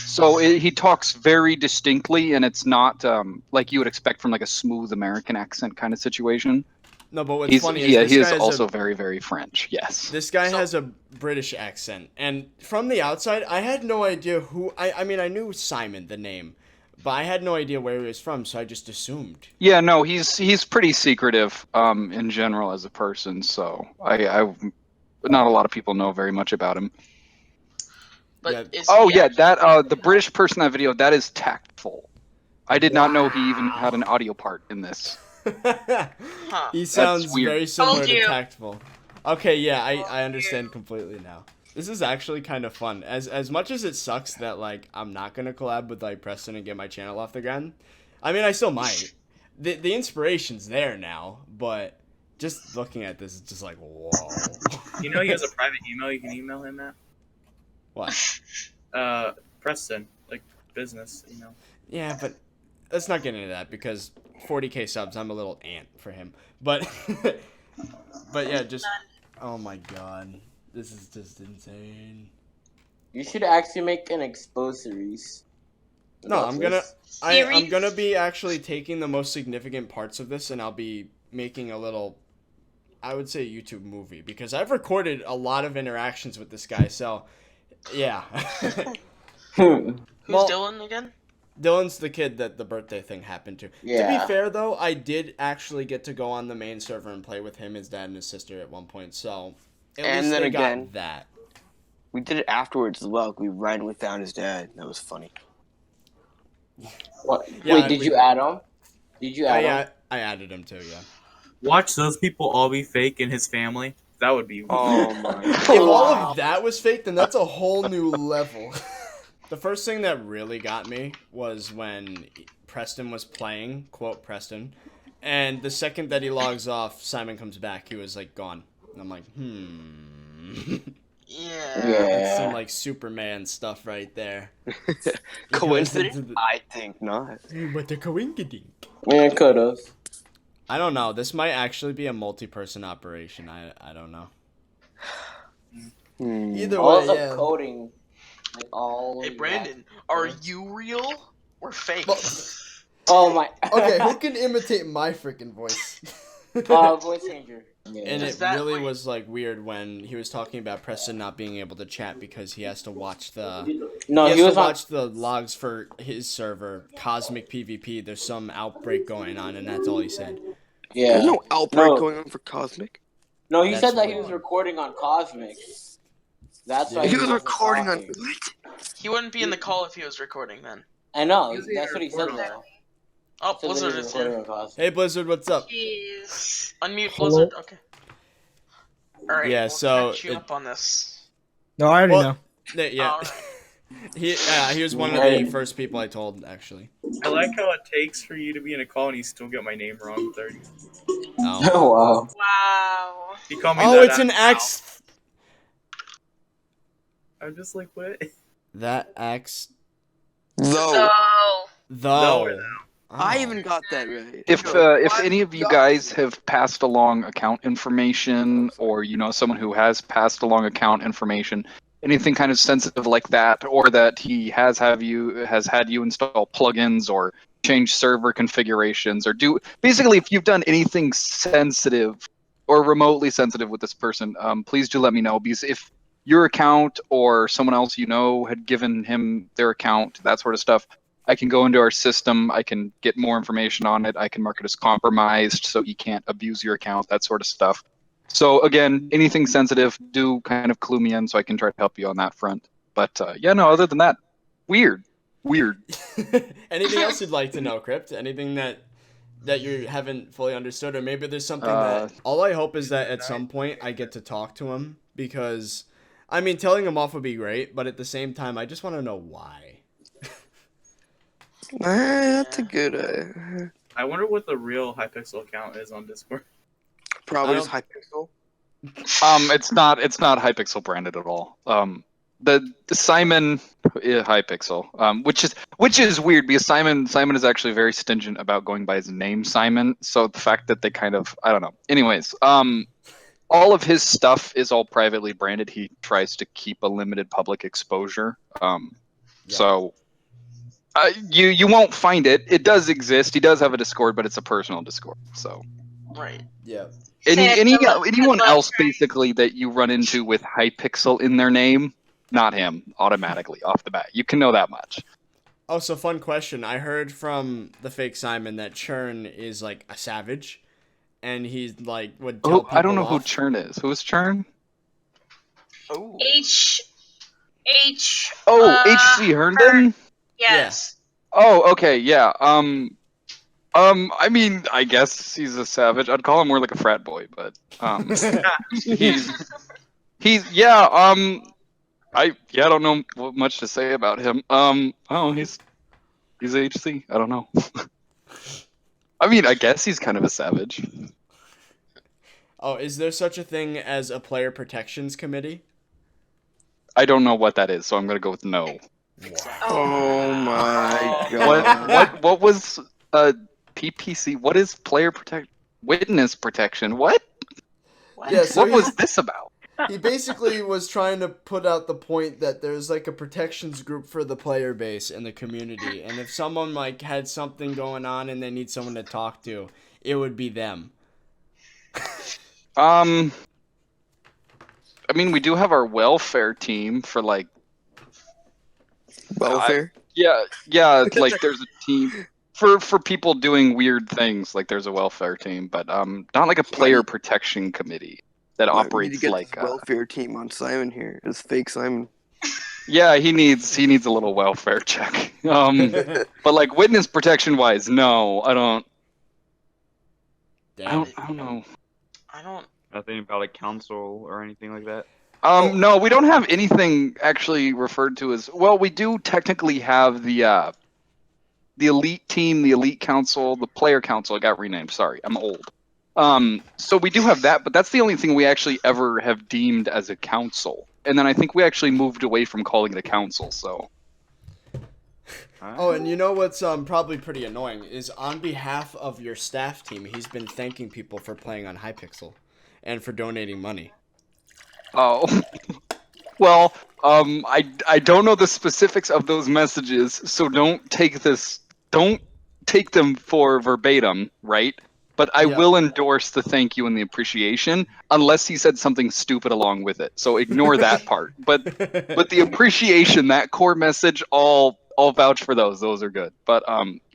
So he talks very distinctly, and it's not like you would expect from like a smooth American accent kind of situation. No, but what's He's, funny is yeah, this he guy is has also a, very, very French. Yes. this guy has a British accent, and from the outside, I had no idea who. I mean, I knew Simon, the name, but I had no idea where he was from, so I just assumed. Yeah, no, he's pretty secretive in general as a person. So I not a lot of people know very much about him. But Yeah. is Oh he yeah, actually- that the British person in that video, that is tactful. I did not know he even had an audio part in this. Huh. He sounds weird. very similar Told to you. Tactful. Okay, yeah, I understand completely now. This is actually kind of fun. As much as it sucks that like I'm not gonna collab with like Preston and get my channel off the ground. I mean, I still might. The inspiration's there now, but just looking at this, it's just like whoa. You know he has a private email you can email him at? What? Preston, like business email. Yeah, but let's not get into that because 40K subs, I'm a little ant for him. But but yeah, just oh my god, this is just insane. You should actually make an expose series. No, about I'm gonna this. I'm gonna be actually taking the most significant parts of this and I'll be making a little, I would say, YouTube movie because I've recorded a lot of interactions with this guy. So yeah. Hmm. Who's Well, Dylan again? Dylan's the kid that the birthday thing happened to. To Yeah. be fair, though, I did actually get to go on the main server and play with him, his dad, and his sister at one point. So, at And least then they again- got that. We did it afterwards as well. We ran and we found his dad. That was funny. What? Yeah, Wait, did we- you add him? Did you Oh, add him? yeah, I added him too, yeah. Watch those people all be fake in his family. That would be. Oh my. If all of that was fake, then that's a whole new level. The first thing that really got me was when Preston was playing, quote Preston, and the second that he logs off, Simon comes back, he was like gone. And I'm like, Yeah. That's some Yeah. like Superman stuff right there. Coincidence? I think not. What a coinkydink. Yeah, could've. I don't know. This might actually be a multi-person operation. I don't know. Either All way, the yeah. coding, like all. Hey of Brandon, are you real or fake? that. Oh my. Okay, who can imitate my freaking voice? Voice changer. Yeah. And Does it that, really like- was like weird when he was talking about Preston not being able to chat because he has to watch the No, he he has was to on. watch the logs for his server, Cosmic PvP. There's some outbreak going on, and that's all he said. Yeah. There's no outbreak No. going on for Cosmic. No, he That's said that what- he was recording on Cosmic. That's why Yeah. He was wasn't recording on talking. what? He wouldn't be in the call if he was recording then. I know. Usually That's what he said record on- though. Oh, He said that he Blizzard was is recording here. on Cosmic. Hey Blizzard, what's up? Jeez. Unmute Hello? Blizzard. Okay. All right. Yeah, we'll so catch you it- up on this. No, I already Well- know. Yeah, All right. he was one of the first people I told actually. I like how it takes for you to be in a call and you still get my name wrong, 30. Oh, Oh wow. Wow. You call me oh that it's an out X. now. I'm just like, what? That X Though. So, though. Lower I Oh. even got that right. If any of you guys have passed along account information, or you know someone who has passed along account information, anything kind of sensitive like that, or that he has had you install plugins or change server configurations, or do basically if you've done anything sensitive or remotely sensitive with this person, please do let me know, because if your account or someone else you know had given him their account, that sort of stuff, I can go into our system, I can get more information on it, I can mark it as compromised so he can't abuse your account, that sort of stuff. So again, anything sensitive, do kind of clue me in so I can try to help you on that front. But yeah, no, other than that, weird. Anything else you'd like to know, Crypt? Anything that you haven't fully understood, or maybe there's something that... All I hope is that at some point I get to talk to him, because, I mean, telling him off would be great, but at the same time, I just want to know why. That's a good. I wonder what the real Hypixel account is on Discord. Probably just Hypixel. It's not Hypixel branded at all. The Simon Hypixel, which is weird because Simon is actually very stingent about going by his name Simon. So the fact that they kind of, I don't know. Anyways, all of his stuff is all privately branded. He tries to keep a limited public exposure. So. You won't find it. It does exist. He does have a Discord, but it's a personal Discord. So Right. Yeah. Anyone else basically that you run into with Hypixel in their name, not him automatically off the bat. You can know that much. Oh, so fun question. I heard from the fake Simon that Churn is like a savage, and he's like would tell people I don't know off. who Churn is. Who is Churn? Oh. HC Herndon. Yes. Oh, okay, yeah. I mean, I guess he's a savage. I'd call him more like a frat boy, but he's I don't know what much to say about him. He's HC. I don't know. I mean, I guess he's kind of a savage. Oh, is there such a thing as a player protections committee? I don't know what that is, so I'm gonna go with no. Wow. Oh my god. What was PPC? What is witness protection? What? Yeah, so what was this about? He basically was trying to put out the point that there's like a protections group for the player base in the community, and if someone like had something going on and they need someone to talk to, it would be them. I mean, we do have our welfare team for like welfare. Yeah, like there's a team for people doing weird things. Like there's a welfare team, but not like a player protection committee that operates like a welfare team on Simon here. It's fake Simon. Yeah, he needs a little welfare check. But like witness protection wise, no, I don't. I don't know. I don't. Nothing about a council or anything like that. No, we don't have anything actually referred to as. Well, we do technically have the elite team, the elite council, the player council. It got renamed. Sorry, I'm old. So we do have that, but that's the only thing we actually ever have deemed as a council. And then I think we actually moved away from calling it a council. So. Oh, and you know what's probably pretty annoying is on behalf of your staff team, he's been thanking people for playing on Hypixel and for donating money. Oh, well, I don't know the specifics of those messages, so don't take them for verbatim, right? But I will endorse the thank you and the appreciation, unless he said something stupid along with it. So ignore that part. But the appreciation, that core message, all vouch for those. Those are good. But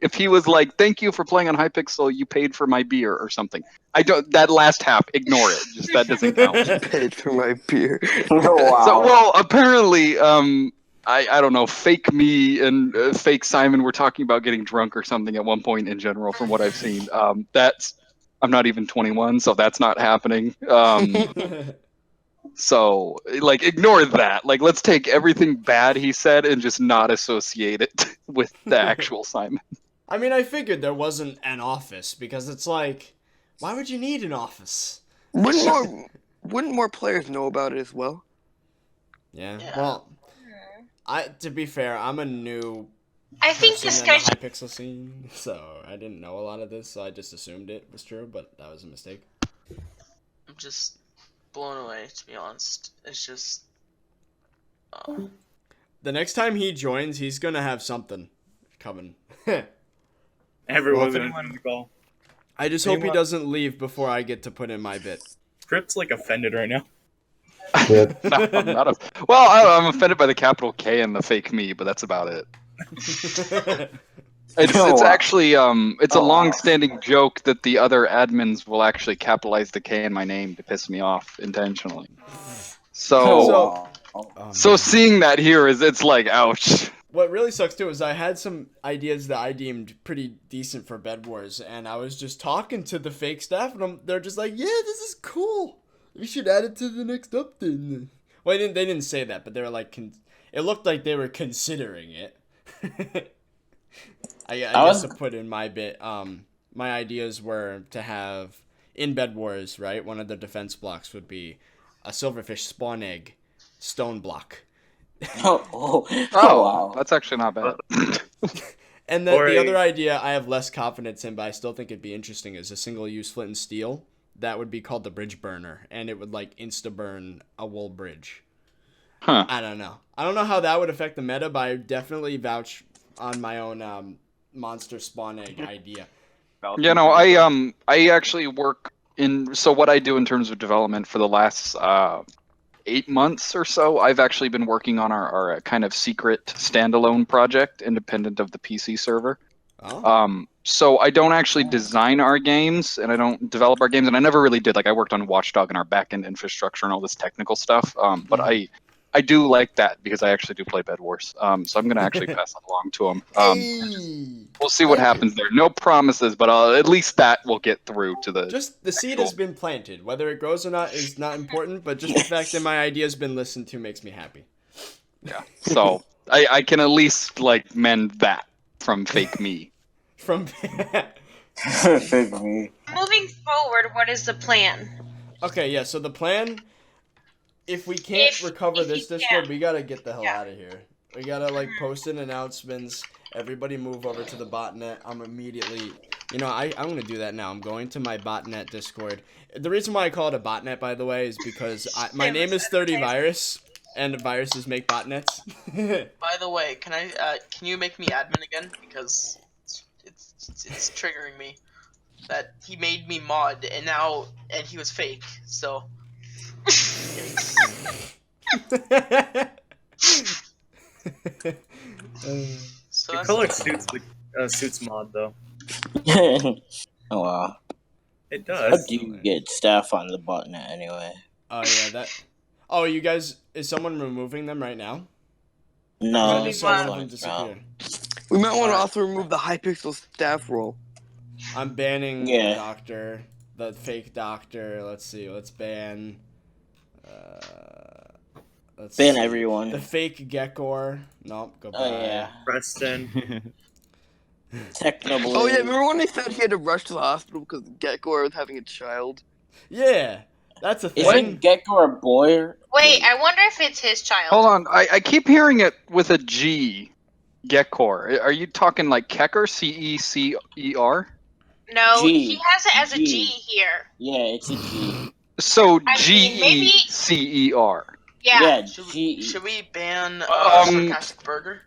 if he was like, "Thank you for playing on Hypixel, you paid for my beer" or something, that last half, ignore it. Just that doesn't count. Paid for my beer. Wow. So, well, apparently, I don't know, fake me and fake Simon were talking about getting drunk or something at one point in general, from what I've seen. I'm not even 21, so that's not happening. So, like, ignore that. Like, let's take everything bad he said and just not associate it with the actual Simon. I mean, I figured there wasn't an office, because it's like, why would you need an office? Wouldn't more players know about it as well? Yeah. Well, to be fair, I'm a new I think person in the discussion. Hypixel scene, so I didn't know a lot of this, so I just assumed it was true, but that was a mistake. I'm just blown away, to be honest. It's just. The next time he joins, he's gonna have something coming. Everyone's gonna join the call. I just hope he doesn't leave before I get to put in my bit. Crypt's like offended right now. No, I'm not. Well, I'm offended by the capital K and the fake me, but that's about it. It's actually it's a long-standing joke that the other admins will actually capitalize the K in my name to piss me off intentionally. So seeing that here it's like, ouch. What really sucks too is I had some ideas that I deemed pretty decent for Bed Wars, and I was just talking to the fake staff, and they're just like, "Yeah, this is cool. We should add it to the next update." Well, they didn't say that, but they were like, it looked like they were considering it. I guess to put in my bit, my ideas were to have in Bed Wars, right? One of the defense blocks would be a silverfish spawn egg stone block. Wow, that's actually not bad. And then the other idea I have less confidence in, but I still think it'd be interesting, is a single-use flint and steel. That would be called the bridge burner, and it would like insta-burn a wool bridge. Huh. I don't know. I don't know how that would affect the meta, but I definitely vouch on my own monster spawn egg idea. You know, I actually work in. So what I do in terms of development for the last 8 months or so, I've actually been working on our kind of secret standalone project, independent of the PC server. Oh. So I don't actually design our games, and I don't develop our games, and I never really did. Like, I worked on Watchdog and our backend infrastructure and all this technical stuff. But I do like that because I actually do play Bed Wars. So I'm gonna actually pass that along to him. We'll see what happens there. No promises, but at least that will get through to the. Just the seed has been planted. Whether it grows or not is not important, but just the fact that my idea has been listened to makes me happy. Yeah. So I can at least like mend that from fake me. From fake me. Moving forward, what is the plan? Okay, yeah. So the plan, if we can't recover this Discord, we gotta get the hell out of here. We gotta like post in announcements. Everybody move over to the botnet. I'm immediately, I'm gonna do that now. I'm going to my botnet Discord. The reason why I call it a botnet, by the way, is because my name is 30Virus, and viruses make botnets. By the way, can you make me admin again, because it's triggering me that he made me mod and he was fake, so. So the color suits the suits mod though. Oh wow. It does. How do you get staff on the botnet anyway? Oh yeah, that. Oh, you guys, is someone removing them right now? No, some of them disappeared. We might want to also remove the Hypixel staff role. I'm banning the doctor, the fake doctor. Let's see. Let's ban. Let's ban see. everyone. The fake Gekor. Nope. Goodbye. Oh yeah. Preston. Technoblade. Oh yeah, remember when they said he had to rush to the hospital because Gekor was having a child? Yeah, that's a thing. Isn't Gekor a boy? Wait, I wonder if it's his child. Hold on, I keep hearing it with a G. Gekor. Are you talking like Kecker? Cecer? No, G. he has it as a G here. Yeah, it's a G. So maybe- Gecer. Yeah. Should we ban Sarcastic Burger?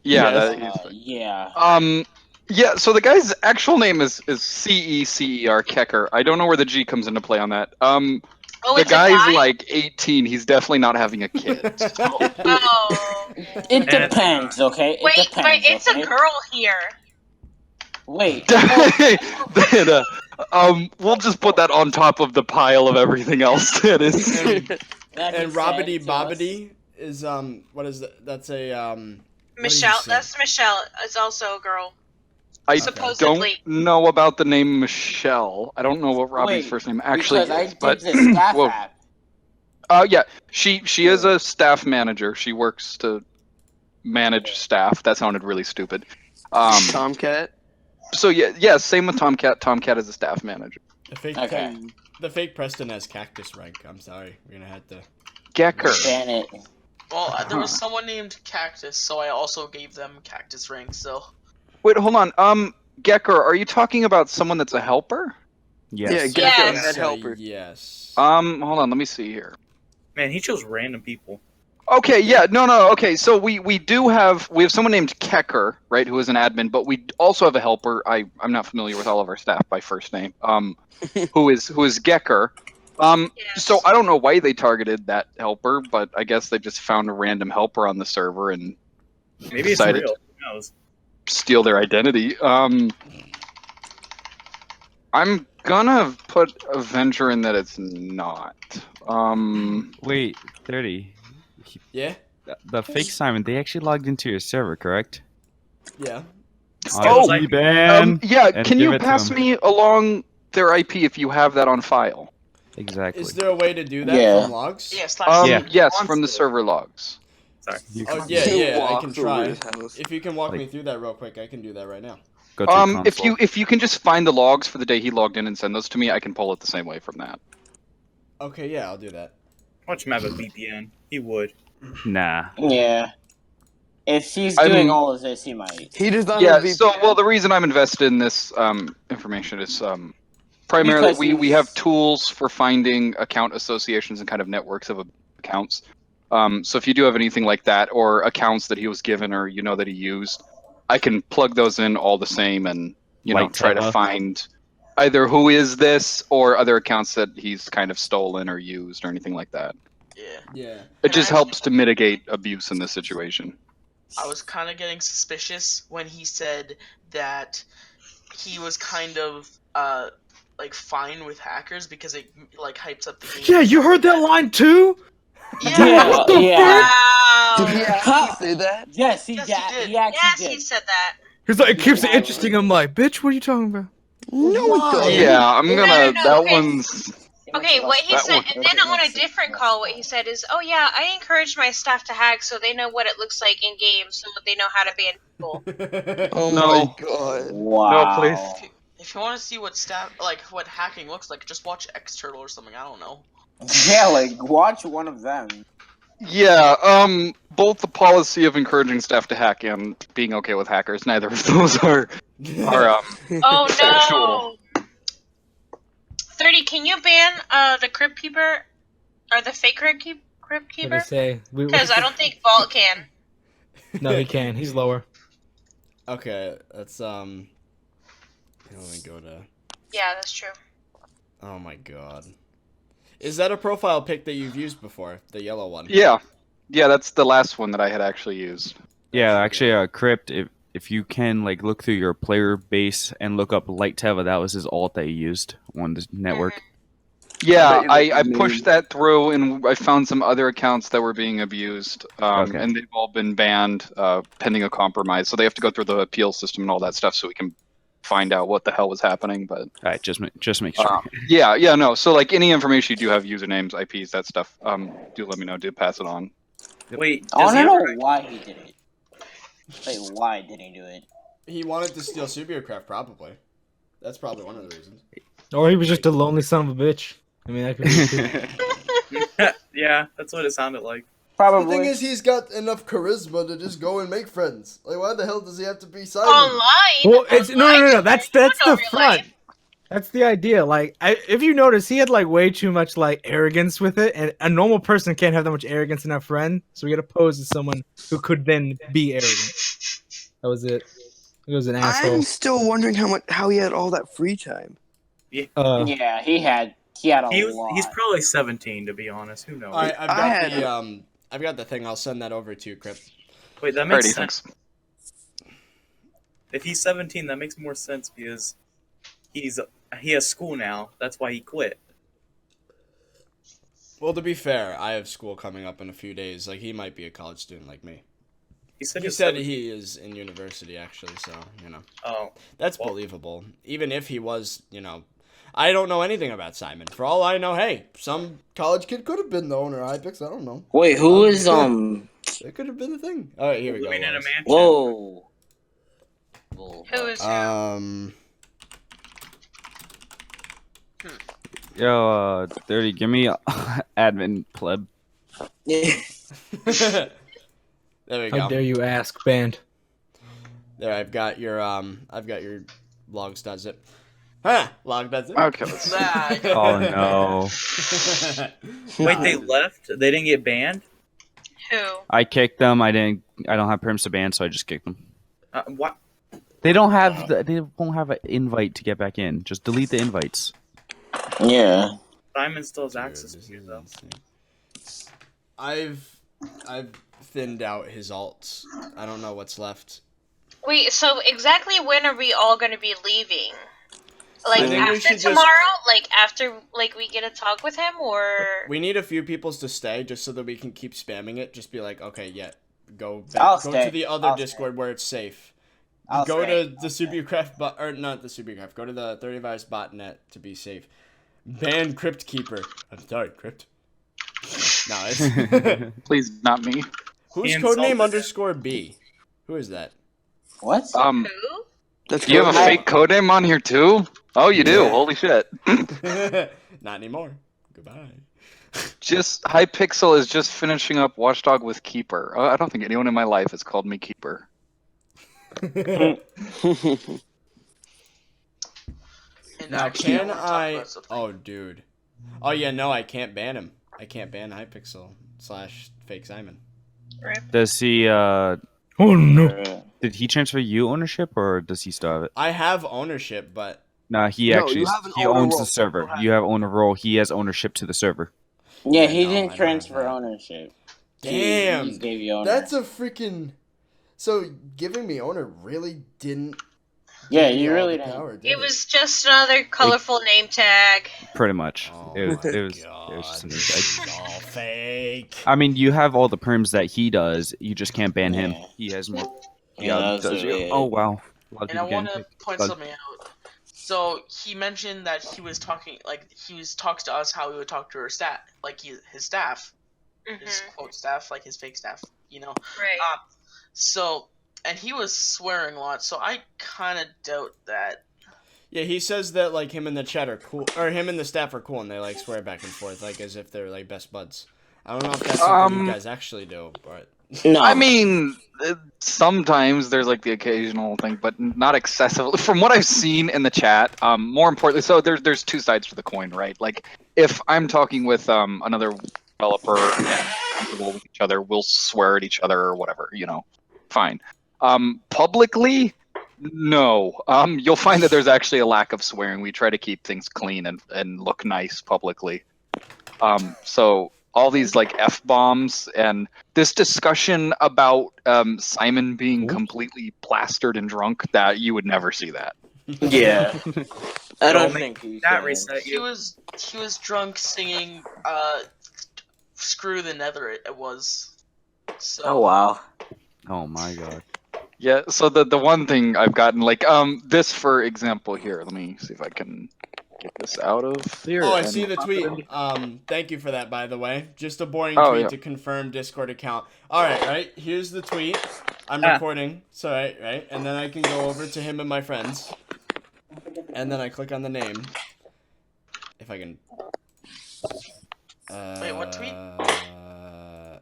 Yeah. Yeah. Yeah. So the guy's actual name is Cecer Kecker. I don't know where the G comes into play on that. Oh, the guy's like 18. He's definitely not having a kid. Oh. It depends, okay? Wait, it depends, but it's okay? a girl here. Wait. Then, we'll just put that on top of the pile of everything else that is. And Robbity Bobbity is what is that? That's a Michelle. That's Michelle. It's also a girl. I Supposedly. don't know about the name Michelle. I don't know what Robbie's first name actually is. But yeah, she is a staff manager. She works to manage staff. That sounded really stupid. Tomcat. So yeah, same with Tomcat. Tomcat is a staff manager. The fake Preston has cactus rank. I'm sorry, we're gonna have to. Gecker. Ban it. Well, there was someone named Cactus, so I also gave them Cactus rank. So. Wait, hold on. Gecker, are you talking about someone that's a helper? Yeah, Yes. Gecko, Yes. head helper. Yes. Hold on. Let me see here. Man, he chose random people. Okay, yeah, no, okay. So we have someone named Kecker, right, who is an admin, but we also have a helper. I'm not familiar with all of our staff by first name. Who is Gecker. So I don't know why they targeted that helper, but I guess they just found a random helper on the server and Maybe it's decided real. to Who knows? steal their identity. I'm gonna put a venture in that it's not. Wait, 30. Yeah. The fake Simon, they actually logged into your server, correct? Yeah. Oh, ban. yeah. and Can give you it to pass him. me along their IP if you have that on file? Exactly. Is there a way to do that Yeah. from logs? Yeah. Yes, from the server logs. Sorry. Oh yeah, I can Walks over try. his house. If you can walk Like- me through that real quick, I can do that right now. Go to your console. If you can just find the logs for the day he logged in and send those to me, I can pull it the same way from that. Okay, yeah, I'll do that. Watch him have a VPN. He would. Nah. Yeah. If he's I'm- doing all of this, he might. He does not Yeah. have So, VPN. well, the reason I'm invested in this information is primarily Because we he's- have tools for finding account associations and kind of networks of accounts. So if you do have anything like that, or accounts that he was given or that he used, I can plug those in all the same and Like try to Teva? find either who is this or other accounts that he's kind of stolen or used or anything like that. Yeah. Yeah. It just helps to mitigate abuse in this situation. I was kind of getting suspicious when he said that he was kind of like fine with hackers because it like hypes up the game. Yeah, you heard that line too? Yeah. What the yeah. fuck? Did he actually say that? Yes, he Yes, did. he did. He actually Yes, did. he said that. He's like, it keeps it interesting. I'm like, bitch, what are you talking about? No, it doesn't. Yeah, I'm No, gonna. no, That okay. one's. Okay, what he That said, one- and then on a different call, what he said is, "Oh yeah, I encourage my staff to hack so they know what it looks like in games, so they know how to ban people." Oh No. my god. Wow. No, please. If you want to see what what hacking looks like, just watch X Turtle or something. I don't know. Yeah, like, watch one of them. Yeah, both the policy of encouraging staff to hack and being okay with hackers, neither of those are Oh factual. no! 30, can you ban the Crypt Keeper or the fake Crypt What did Keeper? he say? Because I don't think Vault can. No, he can. He's lower. Okay, let's let me go to. Yeah, that's true. Oh my god. Is that a profile pic that you've used before? The yellow one? Yeah, that's the last one that I had actually used. Yeah, actually, Crypt, if you can like look through your player base and look up Light Teva, that was his alt that he used on the network. Yeah, I bet you I that's pushed that through, and I found some other accounts that were being abused, Okay. and they've all been banned pending a compromise. So they have to go through the appeal system and all that stuff, so we can find out what the hell was happening. But All right, just make sure. yeah, no. So like any information you do have, usernames, IPs, that stuff, do let me know. Do pass it on. Wait, I does want he to know ever... why he did it. Like, why did he do it? He wanted to steal Supercraft, probably. That's probably one of the reasons. Or he was just a lonely son of a bitch. I mean, that could be too. Yeah, that's what it sounded like. The thing is, he's got enough charisma to just go and make friends. Like, why the hell does he have to be Simon? Online. Well, it's no. That's You the know real front. life. That's the idea. Like, if you notice, he had like way too much like arrogance with it, and a normal person can't have that much arrogance in a friend. So we got to pose as someone who could then be arrogant. That was it. He was an asshole. I'm still wondering how he had all that free time. Yeah, he had a lot. He's probably 17, to be honest. Who knows? All right, I've got the thing. I'll send that over to you, Crip. Wait, that makes Alrighty, sense. If he's 17, that makes more sense because he has school now. That's why he quit. Well, to be fair, I have school coming up in a few days. Like, he might be a college student like me. He said he is in university, actually, so, Oh. That's believable. Even if he was, I don't know anything about Simon. For all I know, hey, some college kid could have been the owner of iPix. I don't know. Wait, who is It could have been the thing. All right, here we go. Living in a mansion. Whoa. Who is who? Yo, 30, give me admin pleb. There we How go. dare you ask, banned. There, I've got your logs.zip. Huh? Log.zip. Okay, let's see. Oh no. Wait, they left? They didn't get banned? Who? I kicked them. I don't have perms to ban, so I just kicked them. What? They don't have. They won't have an invite to get back in. Just delete the invites. Yeah. Simon still has access to you though. I've thinned out his alts. I don't know what's left. Wait, so exactly when are we all going to be leaving? Like I think we after should just- tomorrow? Like after we get a talk with him, or We need a few peoples to stay just so that we can keep spamming it. Just be like, okay, yeah, go I'll go stay. to the other I'll Discord where it's safe. I'll Go stay. to the Supercraft bot, or not the Supercraft. Go to the 30virus botnet to be safe. Ban Cryptkeeper. I'm sorry, Crypt. No, it's Please, not me. who's He codename insulted _B? Who is that? What? who? That's You have a I- fake codename on here too? Oh, you do. Yeah. Holy shit. Not anymore. Goodbye. Just Hypixel is just finishing up Watchdog with Keeper. I don't think anyone in my life has called me Keeper. Hmm. And Now, actually, can wanna talk I? about something. Oh, dude. Oh yeah, no, I can't ban him. I can't ban Hypixel / Fake Simon. Does he? Oh no. Did he transfer you ownership, or does he still have it? I have ownership, but Nah, he No, actually you have an he owner owns role. the server. People have- You have owner role. He has ownership to the server. Yeah, Yeah, he no, I didn't don't transfer have that. ownership. damn, He just gave you owner. That's a freaking. So giving me owner really didn't. Yeah, give me you all really the didn't. power, did It was just another colorful name tag. Pretty much. Oh It was. my It was God, just this is all fake. I mean, you have all the perms that he does. You just can't ban him. Yeah. He has more. Yeah, that's does really it. Oh wow. A lot of And I people want getting to picked. point But- something out. So he mentioned that he was talking, talks to us how he would talk to his staff, his staff, his Hmm. quote staff, like his fake staff, you know. Right. So, and he was swearing a lot, so I kind of doubt that. Yeah, he says that like him and the chat are cool, or him and the staff are cool, and they like swear back and forth like as if they're like best buds. I don't know if that's something you guys actually do, but No. I mean, sometimes there's like the occasional thing, but not excessively. From what I've seen in the chat, more importantly, so there's two sides to the coin, right? Like if I'm talking with another developer and comfortable with each other, we'll swear at each other or whatever, you know, fine. Publicly, no. You'll find that there's actually a lack of swearing. We try to keep things clean and look nice publicly. So all these like F-bombs and this discussion about Simon being completely plastered and drunk, that you would never see that. Yeah. I don't Don't think he That can. reset He you. was drunk singing "Screw the Nether." It was. So, Oh wow. Oh my god. Yeah, so the one thing I've gotten, like, this, for example, here, let me see if I can get this out of here. oh, I and see the pop tweet. it in. Thank you for that, by the way. Just a boring Oh, tweet yeah. to confirm Discord account. All right. Here's the tweet. I'm Ah. recording. So right, and then I can go over to him and my friends, and then I click on the name. If I can. Wait, what tweet?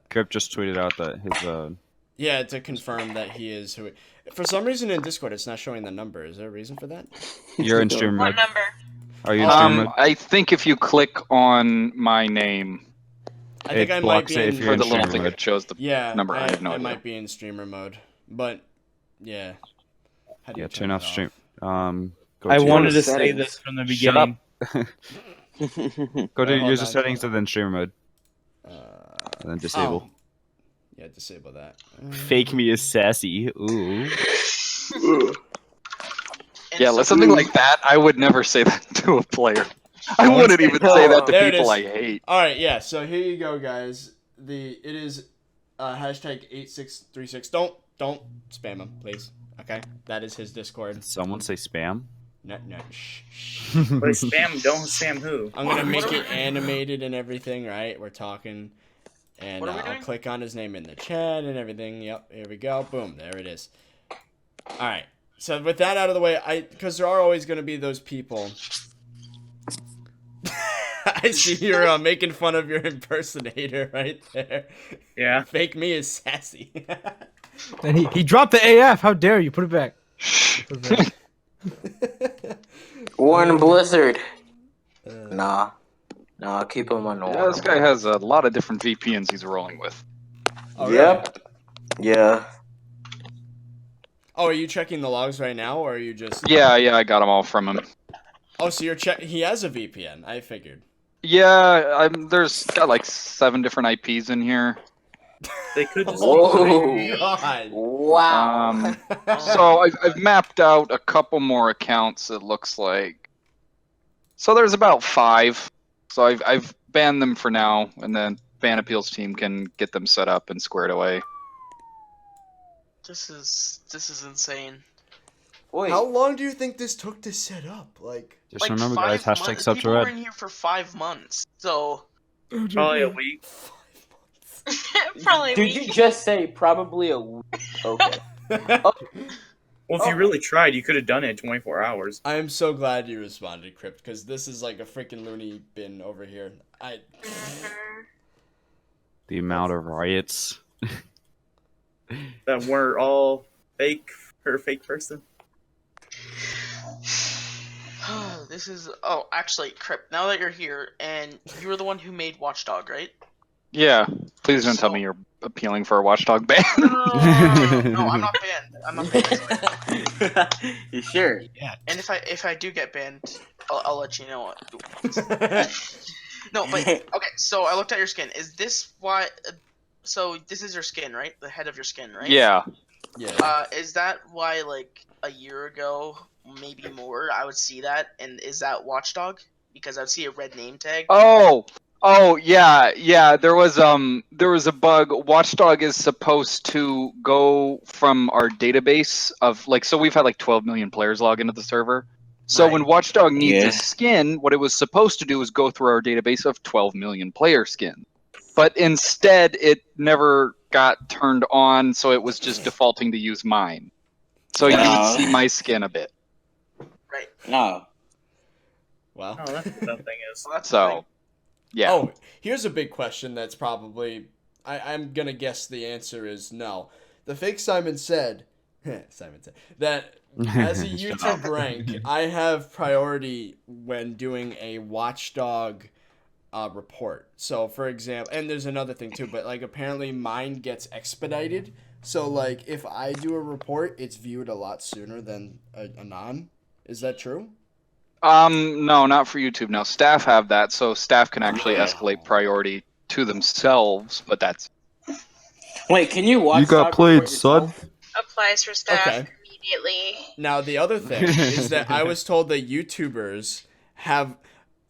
Crypt just tweeted out that his Yeah, to confirm that he is who. For some reason in Discord, it's not showing the number. Is there a reason for that? You're in stream What mode. number? Are you in stream mode? I think if you click on my name, I think It I might blocks be it in. if you're for in the little streamer thing mode. that shows the Yeah, number, I have no I idea. might be in streamer mode, but yeah. How do you Yeah, turn off it stream. Go I to wanted to settings. say this from the Shut up. beginning. Go to Hold user on. settings and then streamer mode, and then disable. Oh. Yeah, disable that. Fake me is sassy. Ooh. And Yeah, so- something like that, I would never say that to a player. I wouldn't even say that to There it people is. I hate. All right, yeah. So here you go, guys. It is hashtag 8636. Don't spam him, please. Okay, that is his Discord. Someone say spam. No, shh. Wait, spam, don't spam who? I'm gonna make What are it animated and everything, right? We're talking, and What are we I'll doing? click on his name in the chat and everything. Yep, here we go. Boom, there it is. All right. So with that out of the way, because there are always gonna be those people. I see you're making fun of your impersonator right there. Yeah. Fake me is sassy. And he dropped the AF. How dare you? Put it back. Put it back. Warren Blizzard. Nah, keep him on Yeah, this guy has a lot of different VPNs he's rolling with. Oh, Yep. Yeah. Oh, are you checking the logs right now, or are you just? Yeah, I got them all from him. Oh, so you're He has a VPN. I figured. Yeah, there's got like 7 different IPs in here. They could just. Oh God! Wow. So I've mapped out a couple more accounts. It looks like. So there's about 5. So I've banned them for now, and then ban appeals team can get them set up and squared away. This is insane. Wait. How long do you think this took to set up? Like, Just remember, guys, 5 hashtag months. sub to People were red. in here for 5 months, so Probably a week. Probably. Did you just say probably a week? Okay. Well, if you really tried, you could have done it in 24 hours. I am so glad you responded, Crypt, because this is like a freaking loony bin over here. The amount of riots. That we're all fake for a fake person. this is. Oh, actually, Crypt. Now that you're here, and you were the one who made Watchdog, right? Yeah, please don't tell me you're appealing for a watchdog ban. No, I'm not banned. I'm not banned. You sure? Yeah. And if I do get banned, I'll let you know. No, but okay. So I looked at your skin. Is this why? So this is your skin, right? The head of your skin, right? Yeah. Yeah. Is that why, like a year ago, maybe more, I would see that? And is that Watchdog? Because I'd see a red name tag. Oh yeah. There was a bug. Watchdog is supposed to go from our database of so we've had like 12 million players log into the server. So when Watchdog needs a skin, what it was supposed to do is go through our database of 12 million player skins. But instead, it never got turned on, so it was just defaulting to use mine. So you can see my skin a bit. Right. No. Well. Oh, that's what that thing is. So, yeah. Oh, here's a big question that's probably... I'm going to guess the answer is no. The fake Simon said... Simon said... That as a YouTube rank, I have priority when doing a Watchdog report. So, for example... And there's another thing, too. But, apparently mine gets expedited. So, if I do a report, it's viewed a lot sooner than a non. Is that true? No, not for YouTube. Now, staff have that, so staff can actually escalate priority to themselves, but that's... Wait, can you watch? You got played, son. Applies for staff Okay. immediately. Now, the other thing is that I was told that YouTubers have,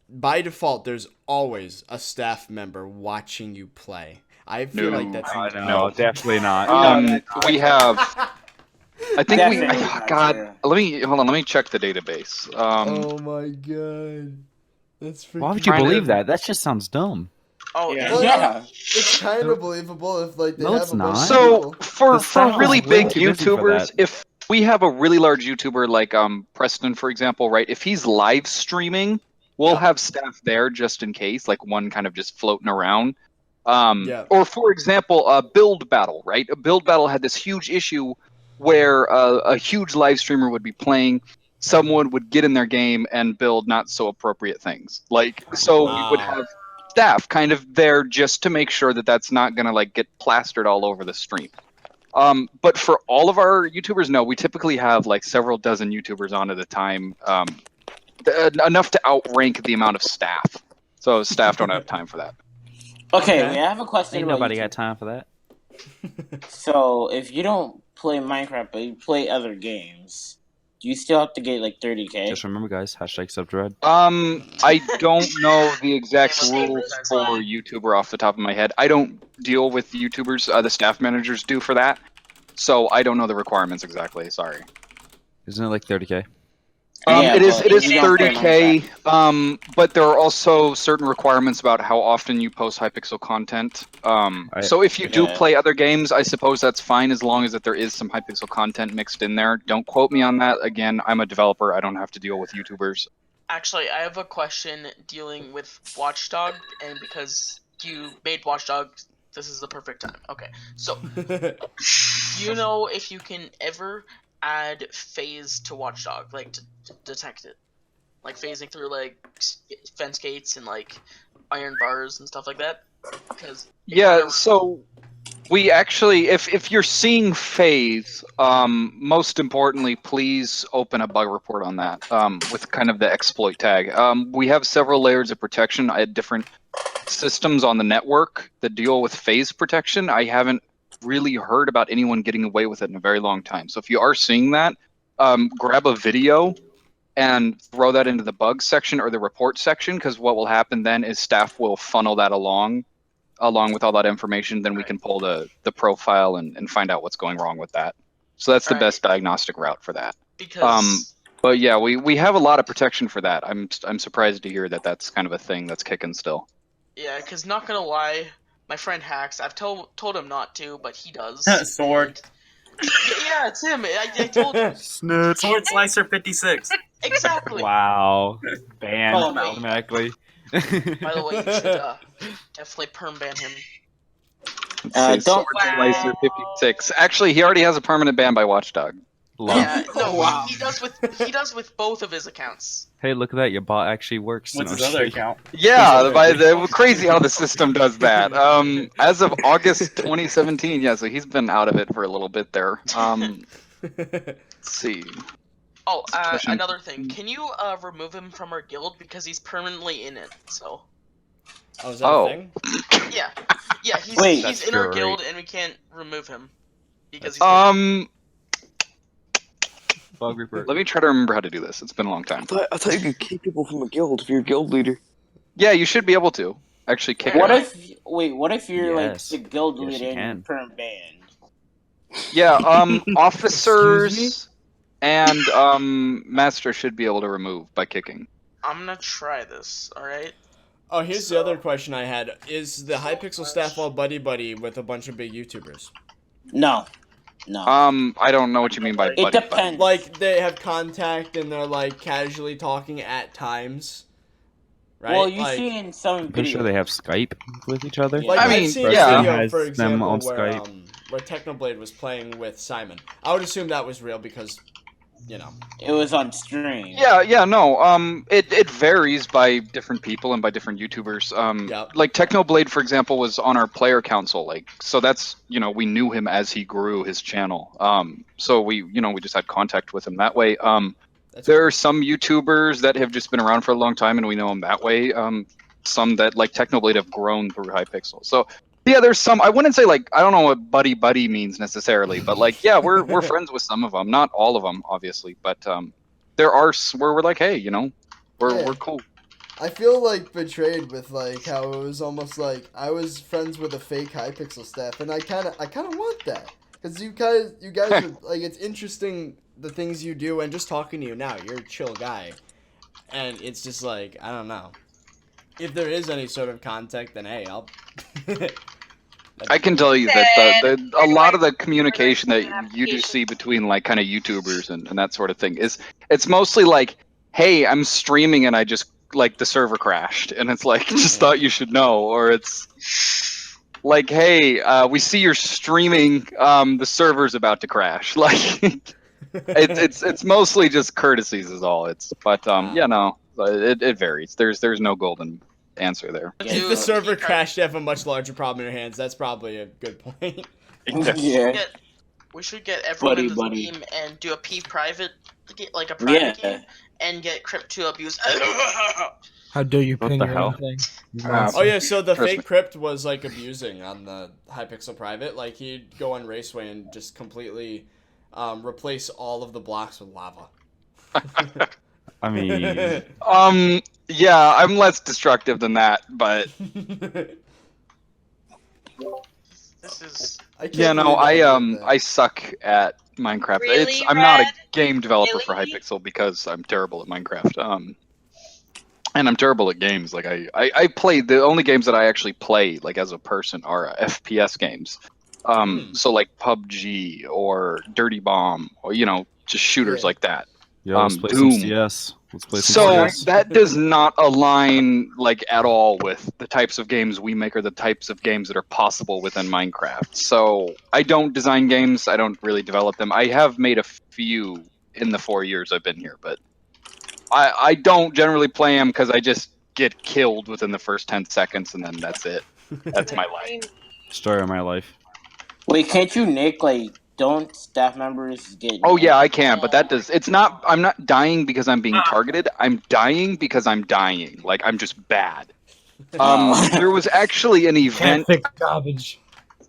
by default, there's always a staff member watching you play. I feel like that's... No, definitely not. We have... I think Definitely we... not, God, yeah. let me check the database. oh my god. That's freaking... Why would you believe that? That just sounds dumb. Oh, Yeah. Well, Yeah. It's kind of believable if they No, have it's a bunch not. of So people. for staff really is way big too busy for YouTubers, that. if we have a really large YouTuber like Preston, for example, right? If he's live streaming, we'll have staff there just in case, one kind of just floating around. Or for example, Build Battle, right? A Build Battle had this huge issue where a huge live streamer would be playing. Someone would get in their game and build not so appropriate things. We would have staff kind of there just to make sure that that's not gonna get plastered all over the stream. But for all of our YouTubers, no, we typically have several dozen YouTubers on at a time, enough to outrank the amount of staff. So staff don't have time for that. Okay, I have a question. Ain't about nobody YouTube. got time for that. So, if you don't play Minecraft but you play other games, do you still have to get 30K? Just remember, guys, hashtag sub to red. I don't know the exact rules for YouTuber off the top of my head. I don't deal with YouTubers. The staff managers do for that. So I don't know the requirements exactly. Sorry. Isn't it 30K? It is 30K, but there are also certain requirements about how often you post Hypixel content. So if you do play other games, I suppose that's fine as long as that there is some Hypixel content mixed in there. Don't quote me on that. Again, I'm a developer. I don't have to deal with YouTubers. Actually, I have a question dealing with Watchdog, and because you made Watchdog, this is the perfect time. Okay, so do you know if you can ever add phase to Watchdog, like to detect it, like phasing through like fence gates and like iron bars and stuff like that? Because Yeah, so we actually, if you're seeing phase, most importantly, please open a bug report on that with kind of the exploit tag. We have several layers of protection at different systems on the network that deal with phase protection. I haven't really heard about anyone getting away with it in a very long time. So if you are seeing that, grab a video and throw that into the bug section or the report section, because what will happen then is staff will funnel that along with all that information. Then we can pull the profile and find out what's going wrong with that. So that's the best diagnostic route for that. Because but yeah, we have a lot of protection for that. I'm surprised to hear that that's kind of a thing that's kicking still. yeah, because not gonna lie, my friend hacks. I've told him not to, but he does. Sword. Yeah, it's him. I told him. Snitch. Sword Slicer 56. Exactly. Wow. Banned Call him out. automatically. By the way, you should definitely perm ban him. Let's see, Sword Slicer 56. Actually, he already has a permanent ban by Watchdog. Yeah, no, he does with both of his accounts. Hey, look at that! Your bot actually works. What's No, his other account? Yeah, crazy how the system does that. As of August 2017, yeah, so he's been out of it for a little bit there. Let's see. Oh, another thing. Can you remove him from our guild because he's permanently in it? So. Oh, is that a thing? Yeah, Wait, he's in our guild and we can't remove him because he's bug report. Let me try to remember how to do this. It's been a long time. I thought you could kick people from a guild if you're a guild leader. Yeah, you should be able to actually kick. What them. what if you're like Yes. the guild Yes, leader you and you're can. current banned? Yeah, officers and master should be able to remove by kicking. I'm gonna try this. All right. Oh, here's the other question I had: is the Hypixel staff all buddy with a bunch of big YouTubers? No. No. I don't know what you mean by buddy. depends. Like they have contact and they're like casually talking at times, right? Well, you like, see in some Pretty sure they have Skype with each other. Like I've seen a Preston video, has for them example, on where Skype. where Technoblade was playing with Simon. I would assume that was real because, you know, it was on stream. Yeah, no. It varies by different people and by different YouTubers. Like Technoblade, for example, was on our player council. Like, so that's, we knew him as he grew his channel. So we just had contact with him that way. There are some YouTubers that have just been around for a long time and we know them that way. Some that like Technoblade have grown through Hypixel. So yeah, there's some. I wouldn't say like I don't know what buddy means necessarily, but like yeah, we're friends with some of them, not all of them, obviously, but there are where we're like, hey, we're cool. I feel like betrayed with like how it was almost like I was friends with a fake Hypixel staff, and I kind of want that because you guys are, like, it's interesting the things you do, and just talking to you now, you're a chill guy, and it's just like I don't know. If there is any sort of contact, then hey, I'll. I can tell you that a lot of the communication that you do see between like kind of YouTubers and that sort of thing it's mostly like, hey, I'm streaming and I just like the server crashed, and it's like just thought you should know, or it's like, hey, we see you're streaming, the server's about to crash. Like it's mostly just courtesies is all. Yeah, no, it varies. There's no golden answer there. If the server crashed, you have a much larger problem in your hands. That's probably a good point. Yeah. We should get everyone in the team and do a P private, like a private game, and get Crypt to abuse. How dare you ping the or hell? anything? Oh yeah, so the fake Crypt was like abusing on the Hypixel private. Like he'd go on Raceway and just completely replace all of the blocks with lava. I mean, yeah, I'm less destructive than that, but this is. I suck at Minecraft. Really, I'm not a Red? game developer for Really? Hypixel because I'm terrible at Minecraft. And I'm terrible at games. Like I play the only games that I actually play like as a person are FPS games. So like PUBG or Dirty Bomb or just shooters like that. Yo, let's play some Doom. CS. Let's play some So CS. that does not align like at all with the types of games we make or the types of games that are possible within Minecraft. So I don't design games. I don't really develop them. I have made a few in the 4 years I've been here, but I don't generally play them because I just get killed within the first 10 seconds and then that's it. That's my life. Story of my life. Wait, can't you nick, like, don't staff members get Oh yeah, nicked? I can, but that does. It's not. I'm not dying because I'm being targeted. I'm dying because I'm dying. Like I'm just bad. There was actually an event. Can't fix garbage.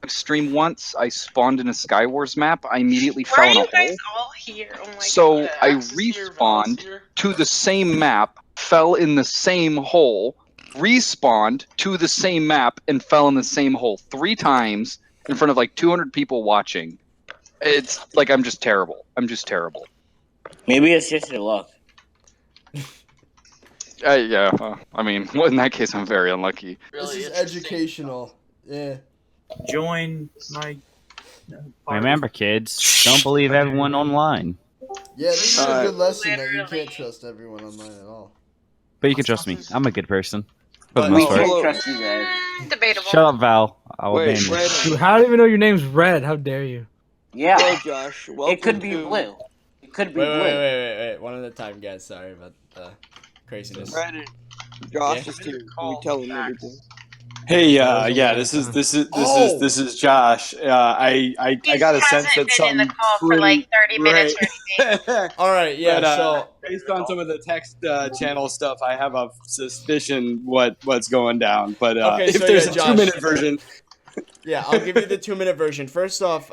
Stream once. I spawned in a Skywars map. I immediately Why fell are in a you guys hole. all here? Oh my So god. I respawned to the same map, fell in the same hole, respawned to the same map, and fell in the same hole 3 times in front of like 200 people watching. It's like I'm just terrible. I'm just terrible. Maybe it's just your luck. Yeah, I mean, well, in that case, I'm very unlucky. This is educational. Yeah. Join my. Remember, kids, don't believe everyone online. Yeah, this is a good lesson that you can't trust everyone online at all. But you can trust me. I'm a good person. For the But most we part. can't trust you guys. Debatable. Shut up, Val. I will Wait, ban you. Brandon. Dude, how do you even know your name's Red? How dare you? Yeah. Hello, Josh. Welcome It could be to... blue. It could be Wait, blue. wait. One at a time, guys. Sorry about the craziness. Brandon, Josh Yeah? is here. Can you tell him everything? Hey, yeah, this is Josh. I got a sense that something for like 30 minutes right. All right, yeah. But, So based on some of the text channel stuff, I have a suspicion what's going down. But okay, if so there's yeah, a Josh, 2-minute version, yeah, I'll give you the 2-minute version. First off,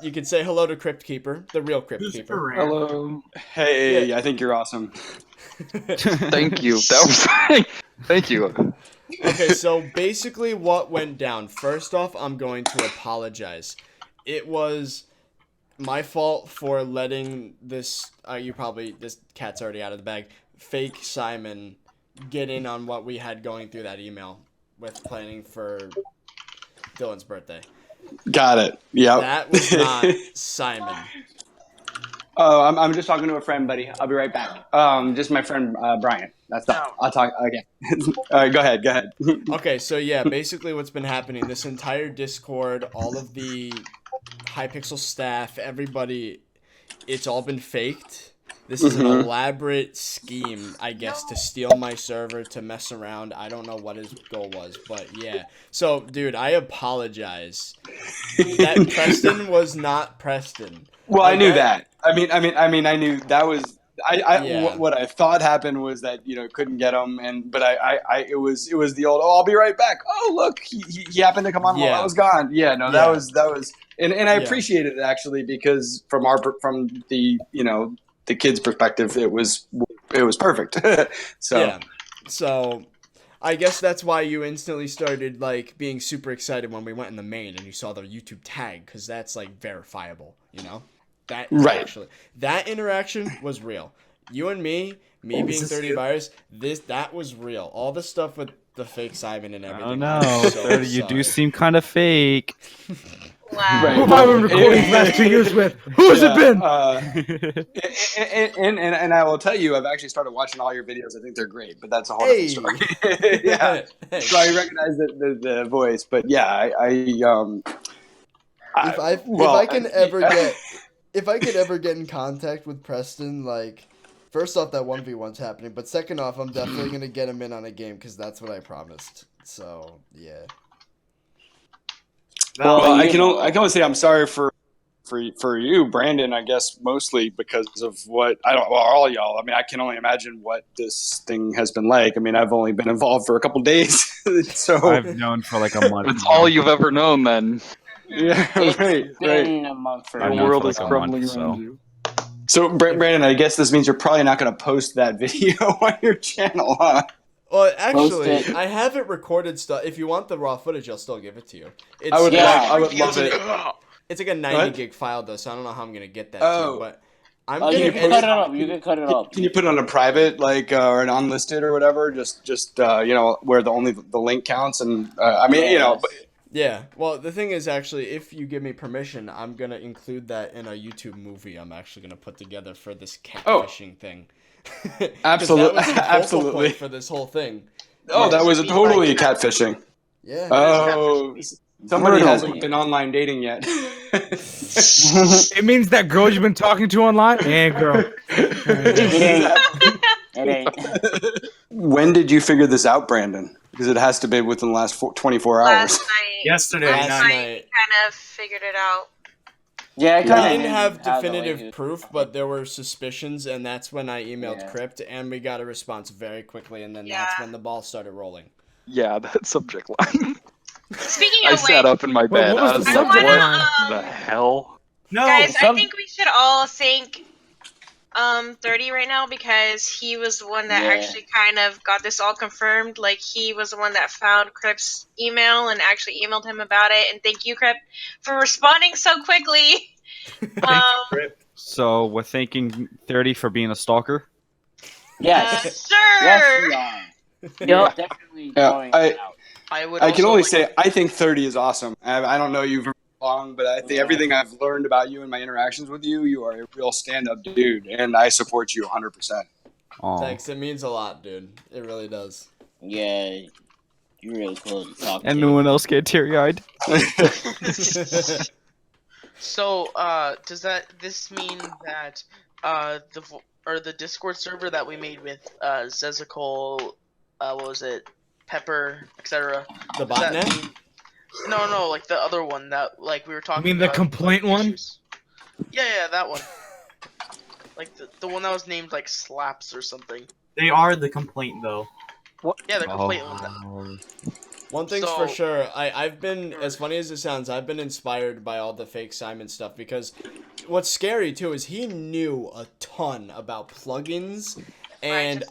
you could say hello to Cryptkeeper, the real Cryptkeeper. Hello. hey, Yeah. I think you're awesome. Thank you. That was. Thank you. Okay, so basically what went down. First off, I'm going to apologize. It was my fault for letting this this cat's already out of the bag, fake Simon get in on what we had going through that email with planning for Dylan's birthday. Got it. Yeah. That was not Simon. Oh, I'm just talking to a friend, buddy. I'll be right back. Just my friend Brian. That's all. I'll talk again. All right, go ahead. Okay, so yeah, basically what's been happening, this entire Discord, all of the Hypixel staff, everybody, it's all been faked. This is an elaborate scheme, I guess, to steal my server, to mess around. I don't know what his goal was, but yeah. So, dude, I apologize. That Preston was not Preston. Well, I knew that. I mean, I knew that was. Yeah. What I thought happened was that couldn't get him, but it was the old. Oh, I'll be right back. Oh, look, he happened to come on while I was gone. Yeah, no, that was, and I appreciated it actually because from the the kids' perspective, it was perfect. So yeah, so I guess that's why you instantly started like being super excited when we went in the main and you saw the YouTube tag because that's like verifiable, That right. Actually, that interaction was real. You and me being ThirtyVirus, that was real. All the stuff with the fake Simon and everything. Oh no, 30, you do seem kind of fake. Wow. Right. Who have I been recording the last 2 years with? Who has it been? And I will tell you, I've actually started watching all your videos. I think they're great, but that's a whole other story. Yeah. So I recognize the voice, but yeah, If I could ever get in contact with Preston, like, first off, that 1v1's happening, but second off, I'm definitely gonna get him in on a game because that's what I promised. So yeah. Well, I can only say I'm sorry for you, Brandon. I guess mostly because of what all y'all. I mean, I can only imagine what this thing has been like. I mean, I've only been involved for a couple days, so I've known for like a month. It's all you've ever known, then. Yeah, right. Been a month for The world is crumbling around you. So, Brandon, I guess this means you're probably not going to post that video on your channel, huh? Well, actually, I have it recorded stuff. If you want the raw footage, I'll still give it to you. I would love it. It's like a 90 gig file, though, so I don't know how I'm going to get that to you, but I'm you can cut it up. You can cut it up. Can you put it on a private, like, or an unlisted or whatever? Just where only the link counts, and I mean, but Yeah, well, the thing is, actually, if you give me permission, I'm gonna include that in a YouTube movie I'm actually gonna put together for this catfishing thing. 'Cause Absolutely, that was the focal absolutely. point for this whole thing. Oh, that was totally catfishing. Yeah. Oh, somebody Brutally. hasn't been online dating yet. It means that girl you've been talking to online? Yeah, girl. It ain't. When did you figure this out, Brandon? Because it has to be within the last 24 hours. Last night. Yesterday Last Last night, night. kind of figured it out. Yeah, I We kind of didn't have definitive proof, but there were suspicions, and that's when I emailed Crypt, and we got a response very quickly, and then that's when the ball started rolling. Yeah, that subject line. Speaking I of sat which, up in my Wait, bed. what was I the was like, subject what line? the hell? No, guys, I think we should all thank 30 right now because he was the one that actually kind of got this all confirmed. Like, he was the one that found Crypt's email and actually emailed him about it. And thank you, Crypt, for responding so quickly. So we're thanking 30 for being a stalker. Yes. Sir. Yes, we are. Yep. Definitely Yeah, going out. I can only say I think 30 is awesome. I don't know you very long, but I think everything I've learned about you and my interactions with you, you are a real stand-up dude, and I support you 100%. Thanks, it means a lot, dude. It really does. Yeah, you're really cool to talk And to. no one else get teary-eyed. So, does this mean that the Discord server that we made with Zezical, what was it, Pepper, etc. The botnet? No, like the other one that like we were talking. You mean the about, complaint one? issues. Yeah, that one. Like the one that was named like Slaps or something. They are the complaint though. What? Yeah, the complaint one. One thing's for sure, I've been, as funny as it sounds, I've been inspired by all the fake Simon stuff because what's scary too is he knew a ton about plugins and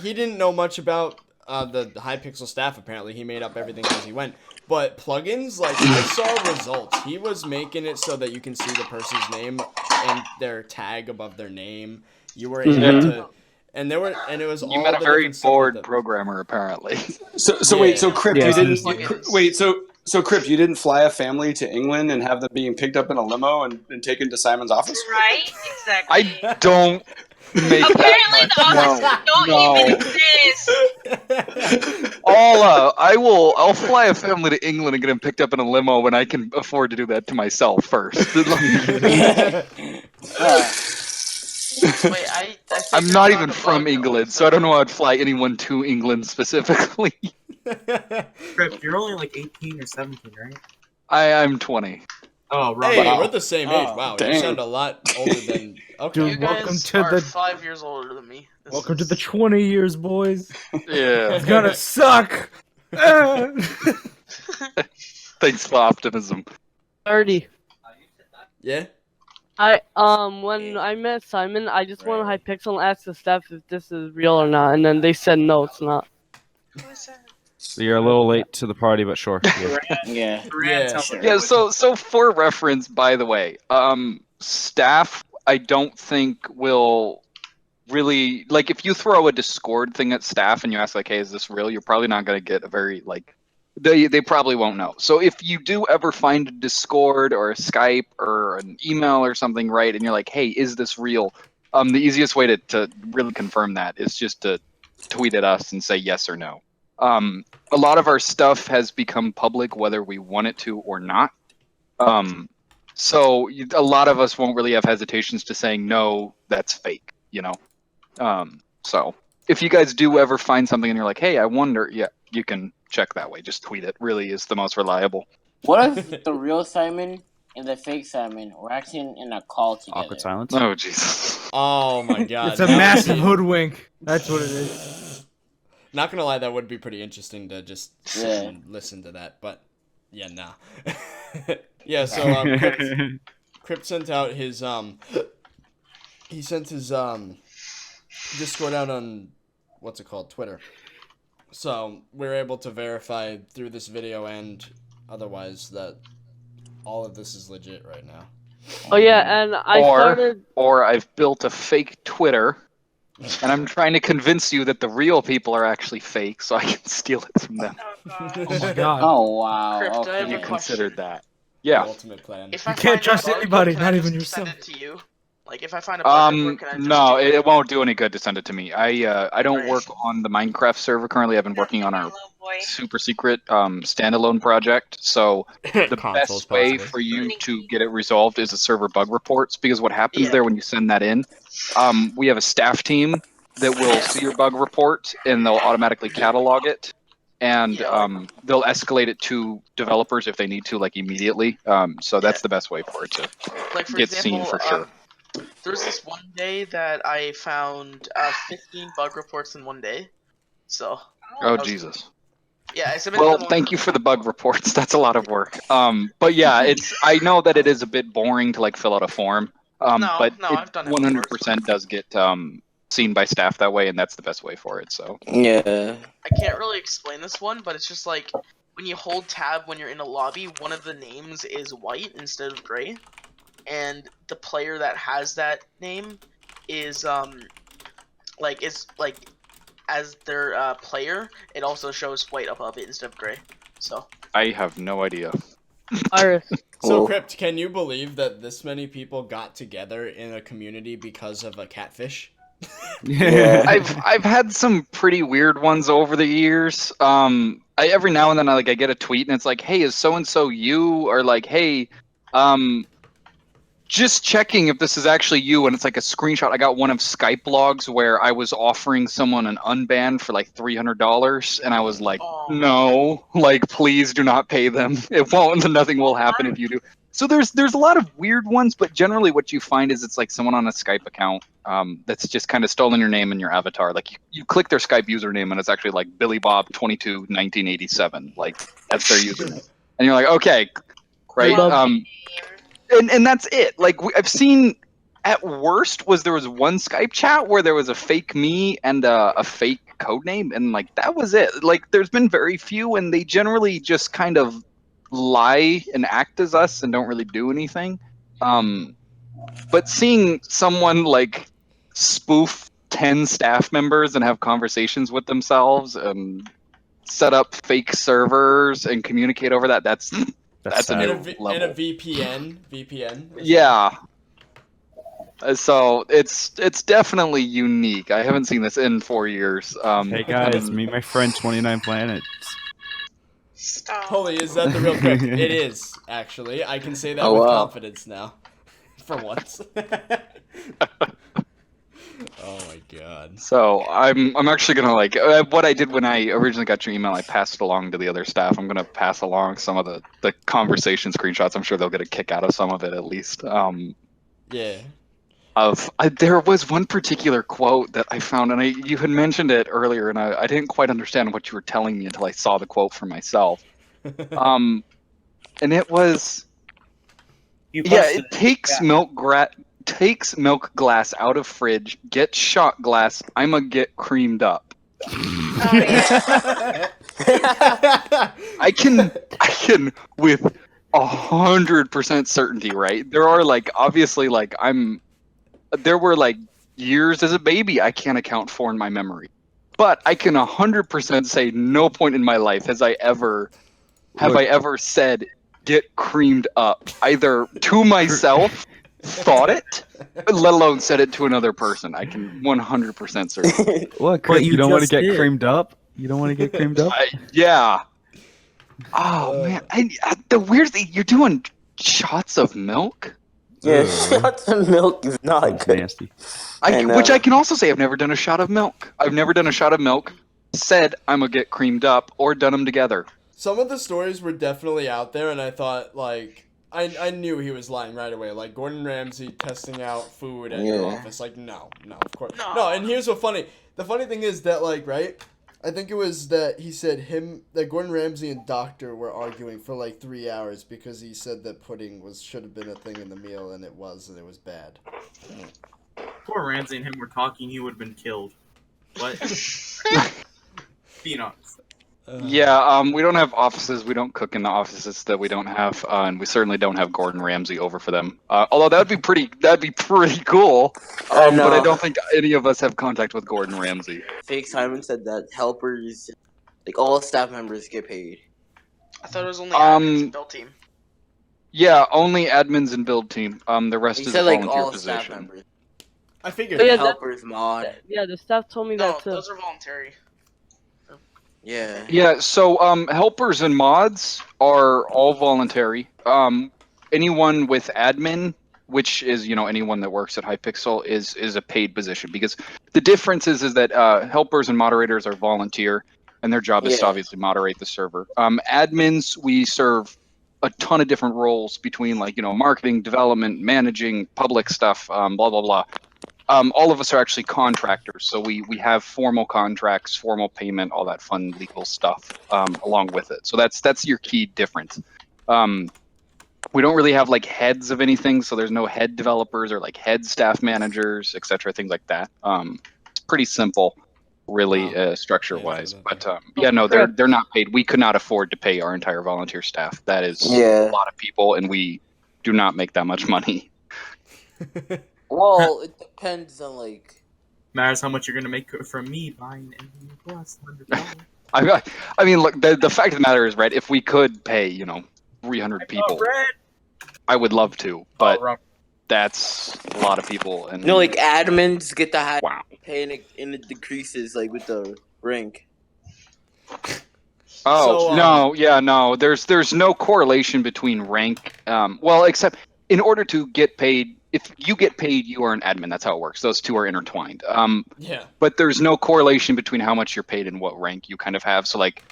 he didn't know much about the Hypixel staff apparently. He made up everything as he went. But plugins, like, I saw results. He was making it so that you can see the person's name and their tag above their name. You were able to... And it was all You met a the very different stuff bored with it. programmer, apparently. So Crypt, you didn't wait. So Crypt, you didn't fly a family to England and have them being picked up in a limo and taken to Simon's office? Right? Exactly. I don't make Apparently that the offices don't even exist. I'll fly a family to England and get them picked up in a limo when I can afford to do that to myself first. Wait, I'm not even from England, so I don't know how I'd fly anyone to England specifically. Crypt, you're only like 18 or 17, right? I'm 20. Oh, right. Hey, Wow. we're the same age. Oh, Wow, dang. you sound a lot older than... Okay. You Dude, guys welcome to are the 5 years older than me. welcome to the 20 years, boys. Yeah. It's gonna suck. Thanks for optimism. 30. Yeah? When I met Simon, I just went on Hypixel and asked the staff if this is real or not, and then they said no, it's not. So you're a little late to the party, but sure. Yeah. Yeah, so for reference, by the way, staff I don't think will really, like, if you throw a Discord thing at staff and you ask like, hey, is this real? You're probably not going to get a very, like, they probably won't know. So if you do ever find a Discord or a Skype or an email or something, right, and you're like, hey, is this real? The easiest way to really confirm that is just to tweet at us and say yes or no. A lot of our stuff has become public whether we want it to or not. So a lot of us won't really have hesitations to saying no, that's fake, you know. So if you guys do ever find something and you're like, hey, I wonder, yeah, you can check that way. Just tweet it. Really is the most reliable. What if the real Simon and the fake Simon were actually in a call together? Awkward silence. Oh, Jesus. Oh, my God. It's a massive hoodwink. That's what it is. Not gonna lie, that would be pretty interesting to just sit and listen to that, but yeah, nah. Yeah, so Crypt sent out his he sent his Discord out on what's it called, Twitter. So we're able to verify through this video and otherwise that all of this is legit right now. Oh yeah, and I started. Or I've built a fake Twitter. And I'm trying to convince you that the real people are actually fake, so I can steal it from them. Oh my god. Oh wow. Crypt, I have Okay. a You question. considered that. Yeah. Ultimate plan. If You I can't find trust a bug, anybody, can not I even just yourself. send it to you? Like, if I find a bug report, can I just No, do it? it won't do any good to send it to me. I don't work on the Minecraft server currently. I've been working on our super secret standalone project. So the Consoles, best way possibly. for you to get it resolved is the server bug reports, because what happens Yeah. there when you send that in, we have a staff team that will see your bug report and they'll automatically catalog it. And they'll escalate it to developers if they need to, like immediately. So that's the best way for it to Like, for get example, seen for sure. there was this one day that I found 15 bug reports in one day. So. Oh that was- Jesus. Yeah, I submitted Well, them on thank you for the bug reports. That's a lot of work. But yeah, I know that it is a bit boring to like fill out a form. But no, it I've done it 100% does get seen by staff that way, and that's the best way for it. So Yeah. I can't really explain this one, but it's just like when you hold tab when you're in a lobby, one of the names is white instead of gray, and the player that has that name is as their player, it also shows white above it instead of gray. So I have no idea. Iris. So, Crypt, can you believe that this many people got together in a community because of a catfish? Yeah. I've had some pretty weird ones over the years. Every now and then I get a tweet and it's like, "Hey, is so and so you?" Or like, "Hey, just checking if this is actually you," and it's like a screenshot. I got one of Skype logs where I was offering someone an unban for like $300, and I was like, "No, like please do not pay them. It won't. Nothing will happen if you do." So there's a lot of weird ones, but generally what you find is it's like someone on a Skype account that's just kind of stolen your name and your avatar. Like you click their Skype username and it's actually like Billy Bob 22 1987. Like that's their username, and you're like, okay, right? And that's it. Like I've seen, at worst, there was one Skype chat where there was a fake me and a fake code name, and like that was it. Like there's been very few, and they generally just kind of lie and act as us and don't really do anything. But seeing someone like spoof 10 staff members and have conversations with themselves and set up fake servers and communicate over that's a new level. And a VPN. Yeah. So it's definitely unique. I haven't seen this in 4 years. Hey guys, meet my friend 29 Planets. Holy, is that the real Crypt? It is, actually. I can say that Oh, with wow. confidence now. For once. Oh my god. So I'm actually gonna what I did when I originally got your email. I passed it along to the other staff. I'm gonna pass along some of the conversation screenshots. I'm sure they'll get a kick out of some of it at least. Yeah. There was one particular quote that I found, and you had mentioned it earlier, and I didn't quite understand what you were telling me until I saw the quote for myself. And it was, it takes takes milk glass out of fridge, get shot glass, I'ma get creamed up. I can with 100% certainty, right? There are obviously there were years as a baby I can't account for in my memory, but I can 100% say no point in my life have I ever said get creamed up, either to myself, thought it, let alone said it to another person. I can 100% certain. What, Chris, you don't want to get creamed up? You don't want to get creamed up? Yeah. Oh man, the weird thing, you're doing shots of milk. Yeah, shots of milk is not good. Nasty. Which I can also say I've never done a shot of milk. I've never done a shot of milk, said I'm gonna get creamed up, or done them together. Some of the stories were definitely out there, and I thought, I knew he was lying right away. Like, Gordon Ramsay testing out food at your office. Like, no, of course. No, and here's what funny. The funny thing is that, right? I think it was that he said that Gordon Ramsay and Doctor were arguing for 3 hours because he said that pudding should have been a thing in the meal, and it was bad. Poor Ramsey and him were talking, he would have been killed. What? Being honest. Yeah, we don't have offices. We don't cook in the offices that we don't have, and we certainly don't have Gordon Ramsay over for them. Although that'd be pretty cool. But I don't think any of us have contact with Gordon Ramsay. Fake Simon said that helpers Like all staff members get paid. I thought it was only admins and build team. Yeah, only admins and build team. The rest You is said a like volunteer all staff position. members. I figured. Oh, yeah, that. Helpers, mod. Yeah, the staff told me No, that too. those are voluntary. Yeah. Yeah, so helpers and mods are all voluntary. Anyone with admin, which is anyone that works at Hypixel, is a paid position, because the difference is that helpers and moderators are volunteer, and their job is to obviously moderate the server. Admins, we serve a ton of different roles between marketing, development, managing, public stuff, blah blah blah. All of us are actually contractors, so we have formal contracts, formal payment, all that fun legal stuff along with it. So that's your key difference. We don't really have like heads of anything, so there's no head developers or like head staff managers, etc. Things like that. It's pretty simple, really, structure-wise. But yeah, no, they're not paid. We could not afford to pay our entire volunteer staff. That is a lot of people, and we do not make that much money. Well, it depends on like. Matters how much you're gonna make from me buying MVP Plus. I mean, look, the fact of the matter is, right? If we could pay, 300 people, I would love to, but that's a lot of people. And Like admins get the high pay, and it decreases like with the rank. Oh, no. There's no correlation between rank. Well, except in order to get paid, if you get paid, you are an admin. That's how it works. Those two are intertwined. Yeah. But there's no correlation between how much you're paid and what rank you kind of have. So, like,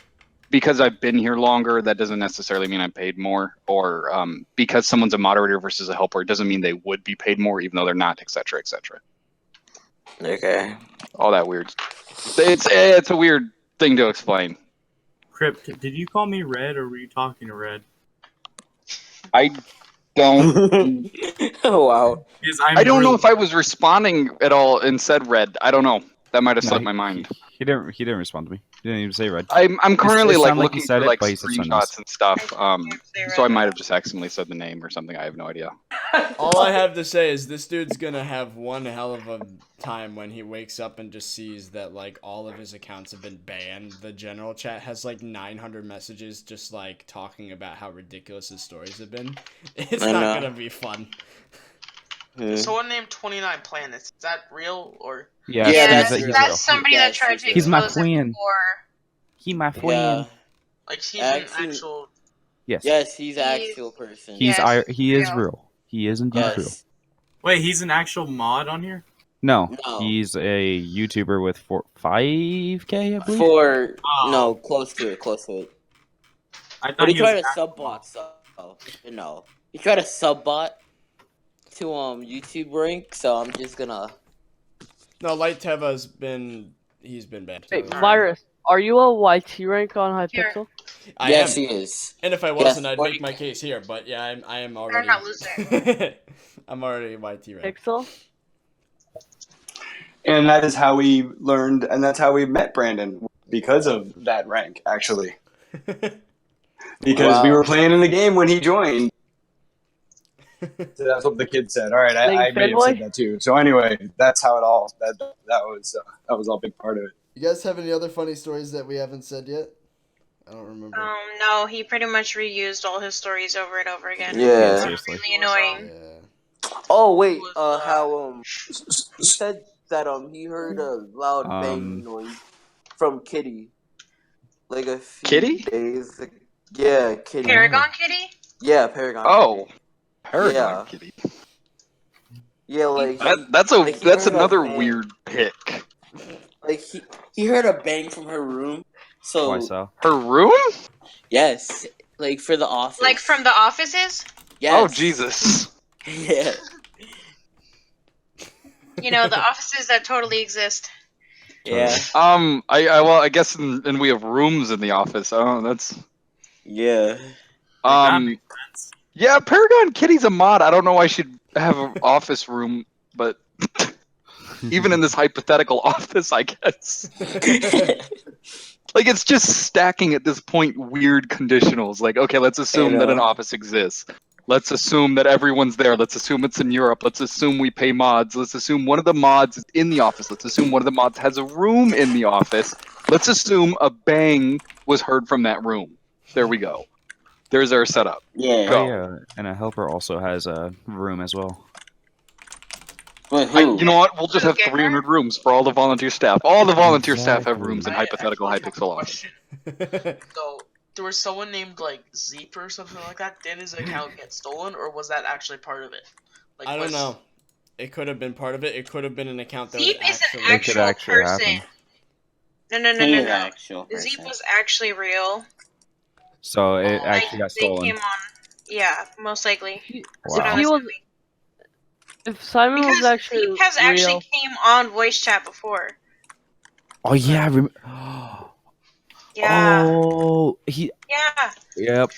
because I've been here longer, that doesn't necessarily mean I'm paid more. Or because someone's a moderator versus a helper, it doesn't mean they would be paid more, even though they're not, etc., etc. Okay. All that weird. It's a weird thing to explain. Crypt, did you call me Red, or were you talking to Red? I don't. Oh wow. I don't know if I was responding at all and said Red. I don't know. That might have slipped my mind. He didn't respond to me. He didn't even say Red. I'm currently It like sounded looking he said through it, like but he said something screenshots else. and stuff. So I might have just accidentally said the name or something. I have no idea. All I have to say is this dude's gonna have one hell of a time when he wakes up and just sees that like all of his accounts have been banned. The general chat has like 900 messages just like talking about how ridiculous his stories have been. It's not gonna be fun. Someone named 29 Planets. Is that real or? Yeah, that's somebody that tried to He's my expose him friend. before. He my friend. Like he's an actual. Yes. Yes, he's an actual person. He is real. He is indeed real. Wait, he's an actual mod on here? No, he's a YouTuber with 5K, I believe. No, close to it. I thought But he he tried was a subbot, so no. He tried a subbot to YouTube rank, so I'm just gonna. No, Light Teva's been banned. Wait, Virus, are you a YT rank on Hypixel? Yes, he is. And if I wasn't, I'd make my case here. But yeah, I am already. not losing. I'm already YT rank. Pixel? And that is how we learned, and that's how we met Brandon, because of that rank, actually. Because we were playing in the game when he joined. So that's what the kid said. All right, I may have said that too. So anyway, that's how it all that was all a big part of it. You guys have any other funny stories that we haven't said yet? I don't remember. No, he pretty much reused all his stories over and over again. Yeah. It's really annoying. Oh wait, how he said that he heard a loud bang noise from Kitty, like a few days. Yeah, Kitty. Paragon Kitty? Yeah, Paragon. Oh, Paragon Kitty. Yeah, like that's another weird pick. Like he heard a bang from her room. So Why so? Her room? Yes, like for the office. Like from the offices? Yes. Oh Jesus. Yeah. You know, the offices that totally exist. Yeah. I guess and we have rooms in the office. Oh, that's. Yeah. Yeah, Paragon Kitty's a mod. I don't know why she'd have an office room, but even in this hypothetical office, I guess. Like, it's just stacking at this point weird conditionals. Like, okay, let's assume that an office exists. Let's assume that everyone's there. Let's assume it's in Europe. Let's assume we pay mods. Let's assume one of the mods is in the office. Let's assume one of the mods has a room in the office. Let's assume a bang was heard from that room. There we go. There's our setup. Yeah. Go. Oh, yeah, and a helper also has a room as well. Wait, who? You know what? We'll just have 300 rooms for all the volunteer staff. All the volunteer staff have rooms in hypothetical Hypixel office. So there was someone named like Zeep or something like that. Did his account get stolen, or was that actually part of it? Like, I don't know. It could have been part of it. It could have been an account that Zeep was is actually. an actual person. No. Actual Zeep person. was actually real. So it actually got They stolen. came on. Yeah, most likely. That's Wow. what I He was was, if Simon because was actually Zeep has real, actually came on voice chat before. Oh yeah, Yeah. Oh, he. Yeah. Yep.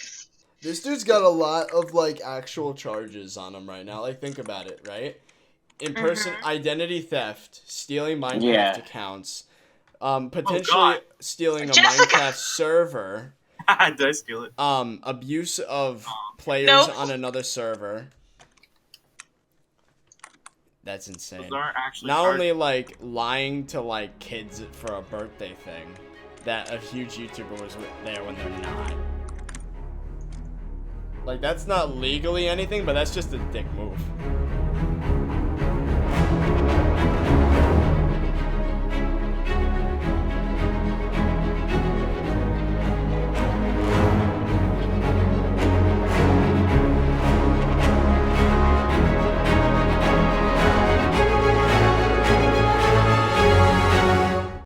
This dude's got a lot of like actual charges on him right now. Like, think about it, right? In-person identity theft, stealing Minecraft Yeah. accounts, potentially stealing a Minecraft server. Did I steal it? Abuse of players on another server. That's insane. Those aren't actually Not charged. only like lying to like kids for a birthday thing, that a huge YouTuber was there when they're not. Like, that's not legally anything, but that's just a dick move.